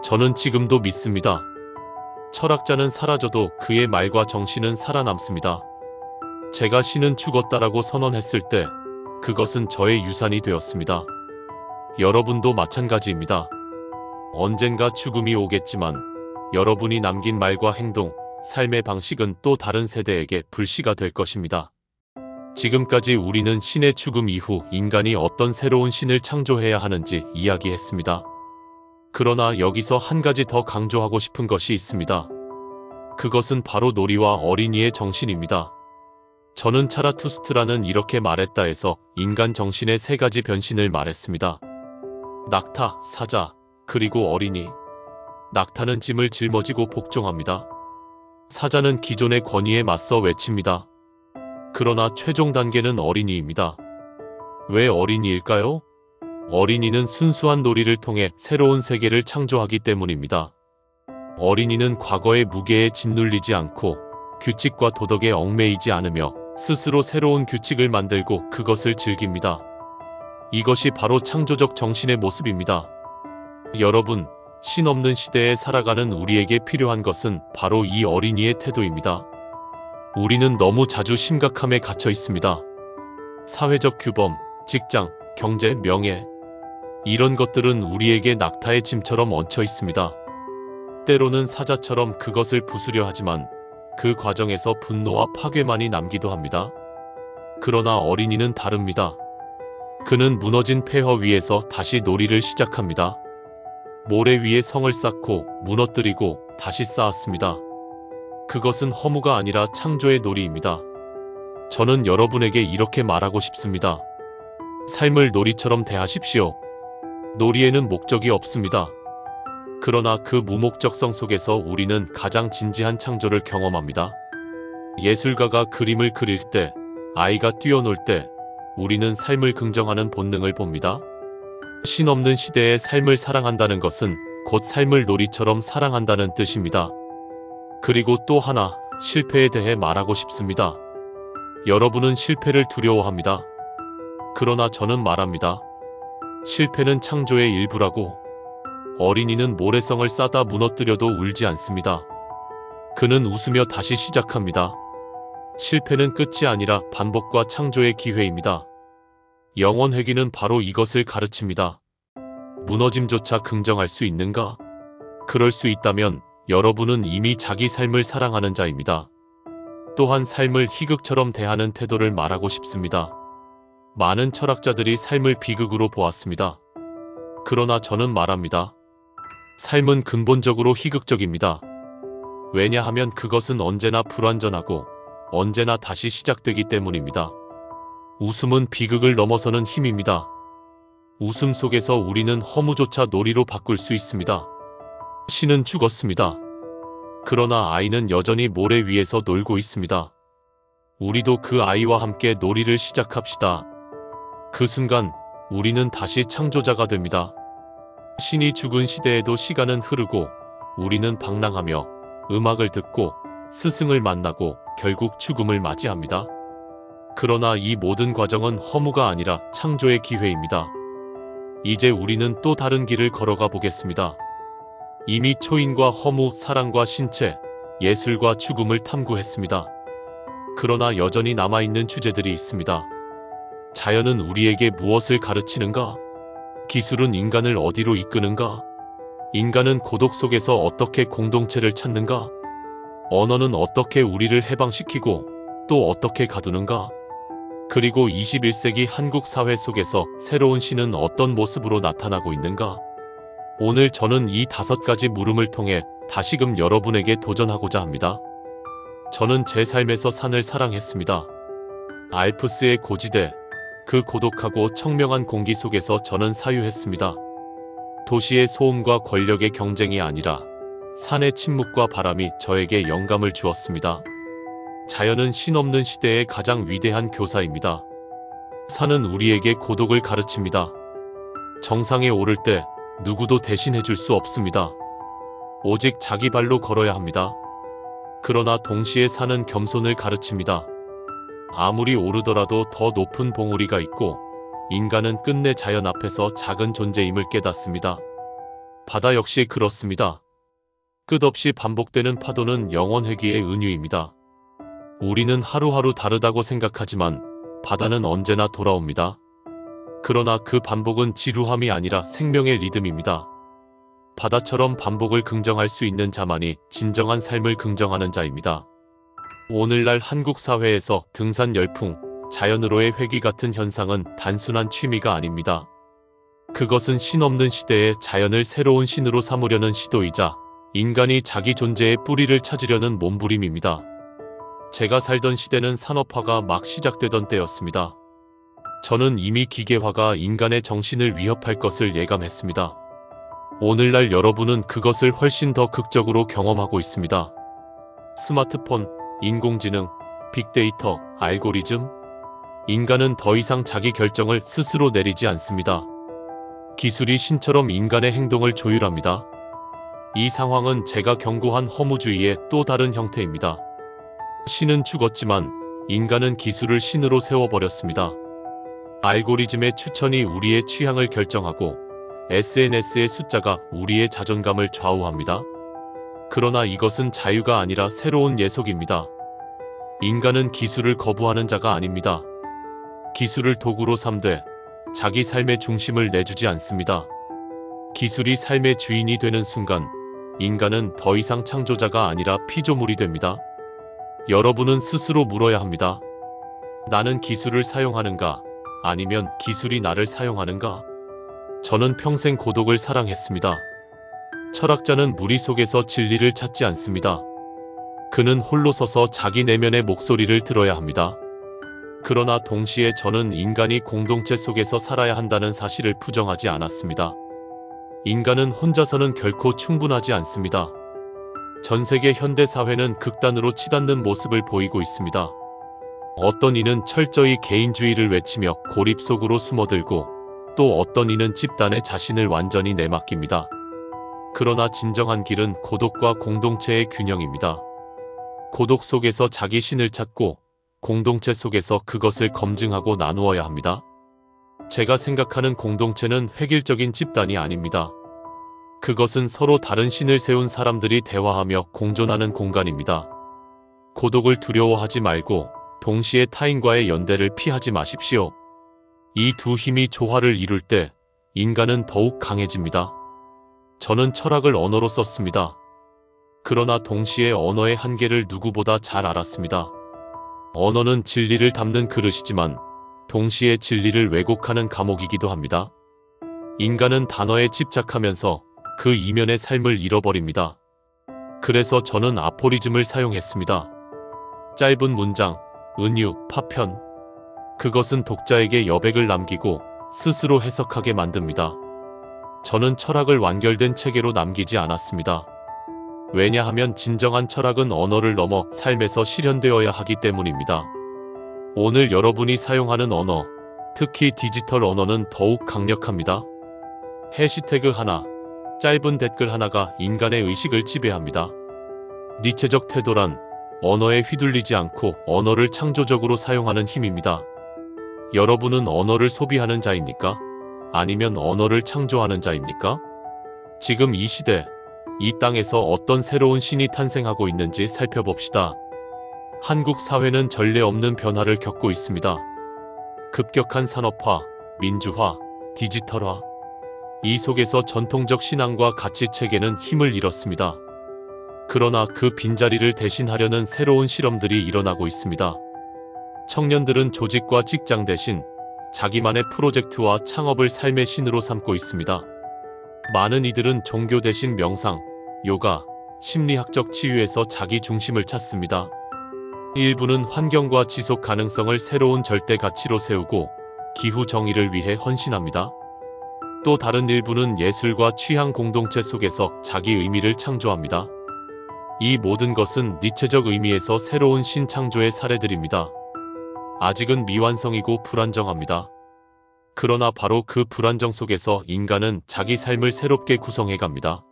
저는 지금도 믿습니다. 철학자는 사라져도 그의 말과 정신은 살아남습니다. 제가 신은 죽었다라고 선언했을 때 그것은 저의 유산이 되었습니다. 여러분도 마찬가지입니다. 언젠가 죽음이 오겠지만 여러분이 남긴 말과 행동, 삶의 방식은 또 다른 세대에게 불씨가 될 것입니다. 지금까지 우리는 신의 죽음 이후 인간이 어떤 새로운 신을 창조해야 하는지 이야기했습니다. 그러나 여기서 한 가지 더 강조하고 싶은 것이 있습니다. 그것은 바로 놀이와 어린이의 정신입니다. 저는 차라투스트라는 이렇게 말했다 해서 인간 정신의 세 가지 변신을 말했습니다. 낙타, 사자, 그리고 어린이. 낙타는 짐을 짊어지고 복종합니다. 사자는 기존의 권위에 맞서 외칩니다. 그러나 최종 단계는 어린이입니다. 왜 어린이일까요? 어린이는 순수한 놀이를 통해 새로운 세계를 창조하기 때문입니다. 어린이는 과거의 무게에 짓눌리지 않고 규칙과 도덕에 얽매이지 않으며 스스로 새로운 규칙을 만들고 그것을 즐깁니다. 이것이 바로 창조적 정신의 모습입니다. 여러분, 신 없는 시대에 살아가는 우리에게 필요한 것은 바로 이 어린이의 태도입니다. 우리는 너무 자주 심각함에 갇혀 있습니다. 사회적 규범, 직장, 경제, 명예. 이런 것들은 우리에게 낙타의 짐처럼 얹혀 있습니다. 때로는 사자처럼 그것을 부수려 하지만 그 과정에서 분노와 파괴만이 남기도 합니다. 그러나 어린이는 다릅니다. 그는 무너진 폐허 위에서 다시 놀이를 시작합니다. 모래 위에 성을 쌓고 무너뜨리고 다시 쌓았습니다. 그것은 허무가 아니라 창조의 놀이입니다. 저는 여러분에게 이렇게 말하고 싶습니다. 삶을 놀이처럼 대하십시오. 놀이에는 목적이 없습니다. 그러나 그 무목적성 속에서 우리는 가장 진지한 창조를 경험합니다. 예술가가 그림을 그릴 때, 아이가 뛰어놀 때, 우리는 삶을 긍정하는 본능을 봅니다. 신 없는 시대의 삶을 사랑한다는 것은 곧 삶을 놀이처럼 사랑한다는 뜻입니다. 그리고 또 하나, 실패에 대해 말하고 싶습니다. 여러분은 실패를 두려워합니다. 그러나 저는 말합니다. 실패는 창조의 일부라고. 어린이는 모래성을 쌓다 무너뜨려도 울지 않습니다. 그는 웃으며 다시 시작합니다. 실패는 끝이 아니라 반복과 창조의 기회입니다. 영원 회귀는 바로 이것을 가르칩니다. 무너짐조차 긍정할 수 있는가? 그럴 수 있다면 여러분은 이미 자기 삶을 사랑하는 자입니다. 또한 삶을 희극처럼 대하는 태도를 말하고 싶습니다. 많은 철학자들이 삶을 비극으로 보았습니다. 그러나 저는 말합니다. 삶은 근본적으로 희극적입니다. 왜냐하면 그것은 언제나 불완전하고 언제나 다시 시작되기 때문입니다. 웃음은 비극을 넘어서는 힘입니다. 웃음 속에서 우리는 허무조차 놀이로 바꿀 수 있습니다. 신은 죽었습니다. 그러나 아이는 여전히 모래 위에서 놀고 있습니다. 우리도 그 아이와 함께 놀이를 시작합시다. 그 순간 우리는 다시 창조자가 됩니다. 신이 죽은 시대에도 시간은 흐르고 우리는 방랑하며 음악을 듣고 스승을 만나고 결국 죽음을 맞이합니다. 그러나 이 모든 과정은 허무가 아니라 창조의 기회입니다. 이제 우리는 또 다른 길을 걸어가 보겠습니다. 이미 초인과 허무, 사랑과 신체, 예술과 죽음을 탐구했습니다. 그러나 여전히 남아있는 주제들이 있습니다. 자연은 우리에게 무엇을 가르치는가? 기술은 인간을 어디로 이끄는가? 인간은 고독 속에서 어떻게 공동체를 찾는가? 언어는 어떻게 우리를 해방시키고 또 어떻게 가두는가? 그리고 21세기 한국 사회 속에서 새로운 신은 어떤 모습으로 나타나고 있는가? 오늘 저는 이 5가지 물음을 통해 다시금 여러분에게 도전하고자 합니다. 저는 제 삶에서 산을 사랑했습니다. 알프스의 고지대, 그 고독하고 청명한 공기 속에서 저는 사유했습니다. 도시의 소음과 권력의 경쟁이 아니라 산의 침묵과 바람이 저에게 영감을 주었습니다. 자연은 신없는 시대의 가장 위대한 교사입니다. 산은 우리에게 고독을 가르칩니다. 정상에 오를 때 누구도 대신해 줄 수 없습니다. 오직 자기 발로 걸어야 합니다. 그러나 동시에 산은 겸손을 가르칩니다. 아무리 오르더라도 더 높은 봉우리가 있고 인간은 끝내 자연 앞에서 작은 존재임을 깨닫습니다. 바다 역시 그렇습니다. 끝없이 반복되는 파도는 영원 회귀의 은유입니다. 우리는 하루하루 다르다고 생각하지만 바다는 언제나 돌아옵니다. 그러나 그 반복은 지루함이 아니라 생명의 리듬입니다. 바다처럼 반복을 긍정할 수 있는 자만이 진정한 삶을 긍정하는 자입니다. 오늘날 한국 사회에서 등산 열풍, 자연으로의 회귀 같은 현상은 단순한 취미가 아닙니다. 그것은 신없는 시대에 자연을 새로운 신으로 삼으려는 시도이자 인간이 자기 존재의 뿌리를 찾으려는 몸부림입니다. 제가 살던 시대는 산업화가 막 시작되던 때였습니다. 저는 이미 기계화가 인간의 정신을 위협할 것을 예감했습니다. 오늘날 여러분은 그것을 훨씬 더 극적으로 경험하고 있습니다. 스마트폰, 인공지능, 빅데이터, 알고리즘. 인간은 더 이상 자기 결정을 스스로 내리지 않습니다. 기술이 신처럼 인간의 행동을 조율합니다. 이 상황은 제가 경고한 허무주의의 또 다른 형태입니다. 신은 죽었지만 인간은 기술을 신으로 세워버렸습니다. 알고리즘의 추천이 우리의 취향을 결정하고 SNS의 숫자가 우리의 자존감을 좌우합니다. 그러나 이것은 자유가 아니라 새로운 예속입니다. 인간은 기술을 거부하는 자가 아닙니다. 기술을 도구로 삼되 자기 삶의 중심을 내주지 않습니다. 기술이 삶의 주인이 되는 순간 인간은 더 이상 창조자가 아니라 피조물이 됩니다. 여러분은 스스로 물어야 합니다. 나는 기술을 사용하는가? 아니면 기술이 나를 사용하는가? 저는 평생 고독을 사랑했습니다. 철학자는 무리 속에서 진리를 찾지 않습니다. 그는 홀로 서서 자기 내면의 목소리를 들어야 합니다. 그러나 동시에 저는 인간이 공동체 속에서 살아야 한다는 사실을 부정하지 않았습니다. 인간은 혼자서는 결코 충분하지 않습니다. 전 세계 현대 사회는 극단으로 치닫는 모습을 보이고 있습니다. 어떤 이는 철저히 개인주의를 외치며 고립 속으로 숨어들고 또 어떤 이는 집단에 자신을 완전히 내맡깁니다. 그러나 진정한 길은 고독과 공동체의 균형입니다. 고독 속에서 자기 신을 찾고 공동체 속에서 그것을 검증하고 나누어야 합니다. 제가 생각하는 공동체는 획일적인 집단이 아닙니다. 그것은 서로 다른 신을 세운 사람들이 대화하며 공존하는 공간입니다. 고독을 두려워하지 말고 동시에 타인과의 연대를 피하지 마십시오. 이 두 힘이 조화를 이룰 때 인간은 더욱 강해집니다. 저는 철학을 언어로 썼습니다. 그러나 동시에 언어의 한계를 누구보다 잘 알았습니다. 언어는 진리를 담는 그릇이지만 동시에 진리를 왜곡하는 감옥이기도 합니다. 인간은 단어에 집착하면서 그 이면의 삶을 잃어버립니다. 그래서 저는 아포리즘을 사용했습니다. 짧은 문장, 은유, 파편. 그것은 독자에게 여백을 남기고 스스로 해석하게 만듭니다. 저는 철학을 완결된 체계로 남기지 않았습니다. 왜냐하면 진정한 철학은 언어를 넘어 삶에서 실현되어야 하기 때문입니다. 오늘 여러분이 사용하는 언어, 특히 디지털 언어는 더욱 강력합니다. 해시태그 하나, 짧은 댓글 하나가 인간의 의식을 지배합니다. 니체적 태도란 언어에 휘둘리지 않고 언어를 창조적으로 사용하는 힘입니다. 여러분은 언어를 소비하는 자입니까? 아니면 언어를 창조하는 자입니까? 지금 이 시대, 이 땅에서 어떤 새로운 신이 탄생하고 있는지 살펴봅시다. 한국 사회는 전례 없는 변화를 겪고 있습니다. 급격한 산업화, 민주화, 디지털화. 이 속에서 전통적 신앙과 가치 체계는 힘을 잃었습니다. 그러나 그 빈자리를 대신하려는 새로운 실험들이 일어나고 있습니다. 청년들은 조직과 직장 대신 자기만의 프로젝트와 창업을 삶의 신으로 삼고 있습니다. 많은 이들은 종교 대신 명상, 요가, 심리학적 치유에서 자기 중심을 찾습니다. 일부는 환경과 지속 가능성을 새로운 절대 가치로 세우고 기후 정의를 위해 헌신합니다. 또 다른 일부는 예술과 취향 공동체 속에서 자기 의미를 창조합니다. 이 모든 것은 니체적 의미에서 새로운 신창조의 사례들입니다. 아직은 미완성이고 불안정합니다. 그러나 바로 그 불안정 속에서 인간은 자기 삶을 새롭게 구성해갑니다.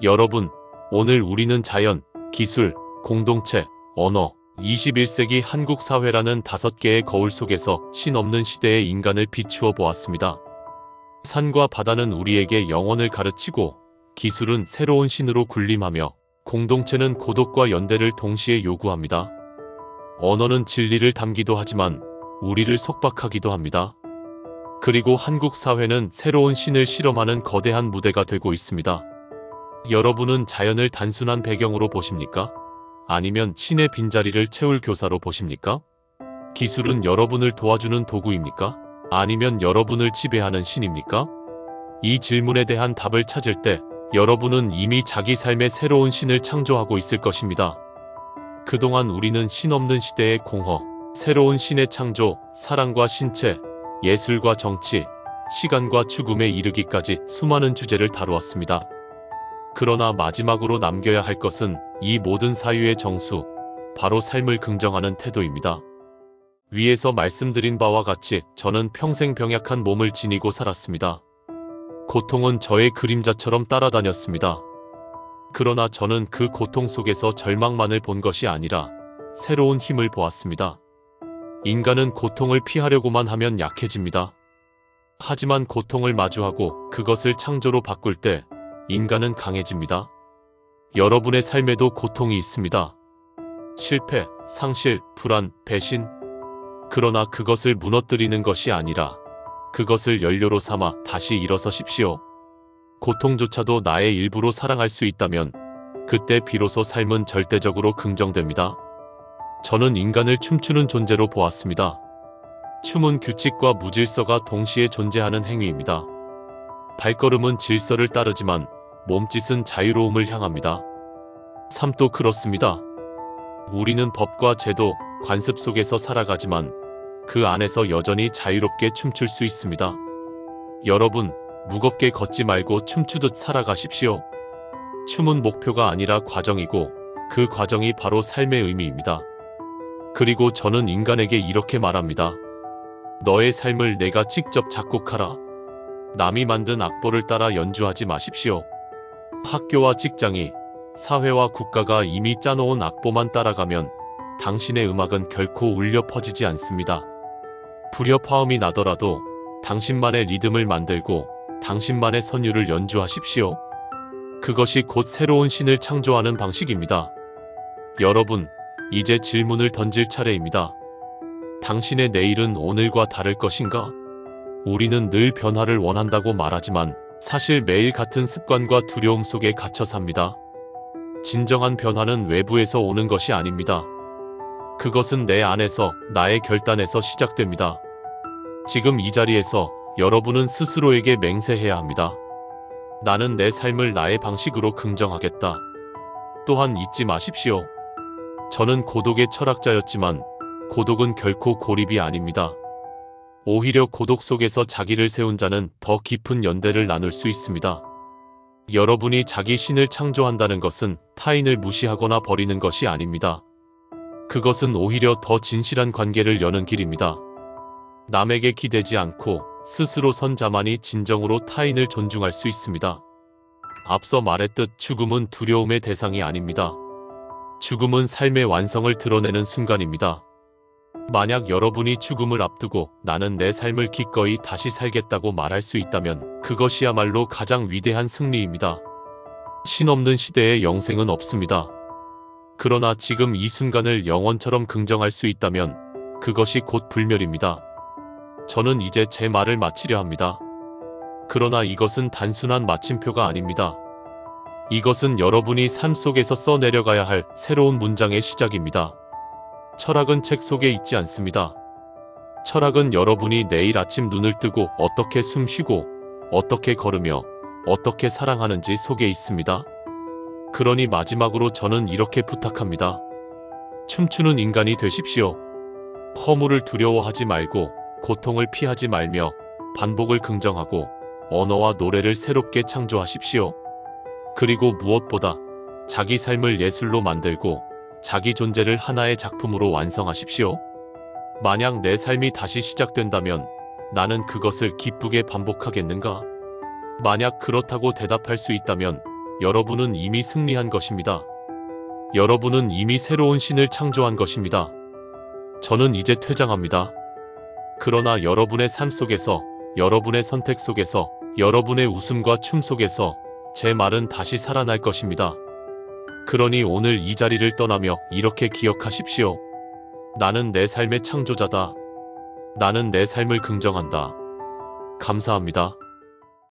여러분, 오늘 우리는 자연, 기술, 공동체, 언어, 21세기 한국 사회라는 5개의 거울 속에서 신 없는 시대의 인간을 비추어 보았습니다. 산과 바다는 우리에게 영혼을 가르치고, 기술은 새로운 신으로 군림하며, 공동체는 고독과 연대를 동시에 요구합니다. 언어는 진리를 담기도 하지만 우리를 속박하기도 합니다. 그리고 한국 사회는 새로운 신을 실험하는 거대한 무대가 되고 있습니다. 여러분은 자연을 단순한 배경으로 보십니까? 아니면 신의 빈자리를 채울 교사로 보십니까? 기술은 여러분을 도와주는 도구입니까? 아니면 여러분을 지배하는 신입니까? 이 질문에 대한 답을 찾을 때 여러분은 이미 자기 삶의 새로운 신을 창조하고 있을 것입니다. 그동안 우리는 신 없는 시대의 공허, 새로운 신의 창조, 사랑과 신체, 예술과 정치, 시간과 죽음에 이르기까지 수많은 주제를 다루었습니다. 그러나 마지막으로 남겨야 할 것은 이 모든 사유의 정수, 바로 삶을 긍정하는 태도입니다. 위에서 말씀드린 바와 같이 저는 평생 병약한 몸을 지니고 살았습니다. 고통은 저의 그림자처럼 따라다녔습니다. 그러나 저는 그 고통 속에서 절망만을 본 것이 아니라 새로운 힘을 보았습니다. 인간은 고통을 피하려고만 하면 약해집니다. 하지만 고통을 마주하고 그것을 창조로 바꿀 때 인간은 강해집니다. 여러분의 삶에도 고통이 있습니다. 실패, 상실, 불안, 배신. 그러나 그것을 무너뜨리는 것이 아니라 그것을 연료로 삼아 다시 일어서십시오. 고통조차도 나의 일부로 사랑할 수 있다면 그때 비로소 삶은 절대적으로 긍정됩니다. 저는 인간을 춤추는 존재로 보았습니다. 춤은 규칙과 무질서가 동시에 존재하는 행위입니다. 발걸음은 질서를 따르지만 몸짓은 자유로움을 향합니다. 삶도 그렇습니다. 우리는 법과 제도, 관습 속에서 살아가지만 그 안에서 여전히 자유롭게 춤출 수 있습니다. 여러분, 무겁게 걷지 말고 춤추듯 살아가십시오. 춤은 목표가 아니라 과정이고 그 과정이 바로 삶의 의미입니다. 그리고 저는 인간에게 이렇게 말합니다. 너의 삶을 내가 직접 작곡하라. 남이 만든 악보를 따라 연주하지 마십시오. 학교와 직장이, 사회와 국가가 이미 짜놓은 악보만 따라가면 당신의 음악은 결코 울려 퍼지지 않습니다. 불협화음이 나더라도 당신만의 리듬을 만들고 당신만의 선율을 연주하십시오. 그것이 곧 새로운 신을 창조하는 방식입니다. 여러분, 이제 질문을 던질 차례입니다. 당신의 내일은 오늘과 다를 것인가? 우리는 늘 변화를 원한다고 말하지만 사실 매일 같은 습관과 두려움 속에 갇혀 삽니다. 진정한 변화는 외부에서 오는 것이 아닙니다. 그것은 내 안에서, 나의 결단에서 시작됩니다. 지금 이 자리에서 여러분은 스스로에게 맹세해야 합니다. 나는 내 삶을 나의 방식으로 긍정하겠다. 또한 잊지 마십시오. 저는 고독의 철학자였지만 고독은 결코 고립이 아닙니다. 오히려 고독 속에서 자기를 세운 자는 더 깊은 연대를 나눌 수 있습니다. 여러분이 자기 신을 창조한다는 것은 타인을 무시하거나 버리는 것이 아닙니다. 그것은 오히려 더 진실한 관계를 여는 길입니다. 남에게 기대지 않고 스스로 선 자만이 진정으로 타인을 존중할 수 있습니다. 앞서 말했듯 죽음은 두려움의 대상이 아닙니다. 죽음은 삶의 완성을 드러내는 순간입니다. 만약 여러분이 죽음을 앞두고 나는 내 삶을 기꺼이 다시 살겠다고 말할 수 있다면 그것이야말로 가장 위대한 승리입니다. 신 없는 시대에 영생은 없습니다. 그러나 지금 이 순간을 영원처럼 긍정할 수 있다면 그것이 곧 불멸입니다. 저는 이제 제 말을 마치려 합니다. 그러나 이것은 단순한 마침표가 아닙니다. 이것은 여러분이 삶 속에서 써내려가야 할 새로운 문장의 시작입니다. 철학은 책 속에 있지 않습니다. 철학은 여러분이 내일 아침 눈을 뜨고 어떻게 숨 쉬고 어떻게 걸으며 어떻게 사랑하는지 속에 있습니다. 그러니 마지막으로 저는 이렇게 부탁합니다. 춤추는 인간이 되십시오. 허물을 두려워하지 말고 고통을 피하지 말며 반복을 긍정하고 언어와 노래를 새롭게 창조하십시오. 그리고 무엇보다 자기 삶을 예술로 만들고 자기 존재를 하나의 작품으로 완성하십시오. 만약 내 삶이 다시 시작된다면 나는 그것을 기쁘게 반복하겠는가? 만약 그렇다고 대답할 수 있다면 여러분은 이미 승리한 것입니다. 여러분은 이미 새로운 신을 창조한 것입니다. 저는 이제 퇴장합니다. 그러나 여러분의 삶 속에서, 여러분의 선택 속에서, 여러분의 웃음과 춤 속에서 제 말은 다시 살아날 것입니다. 그러니 오늘 이 자리를 떠나며 이렇게 기억하십시오. 나는 내 삶의 창조자다. 나는 내 삶을 긍정한다. 감사합니다.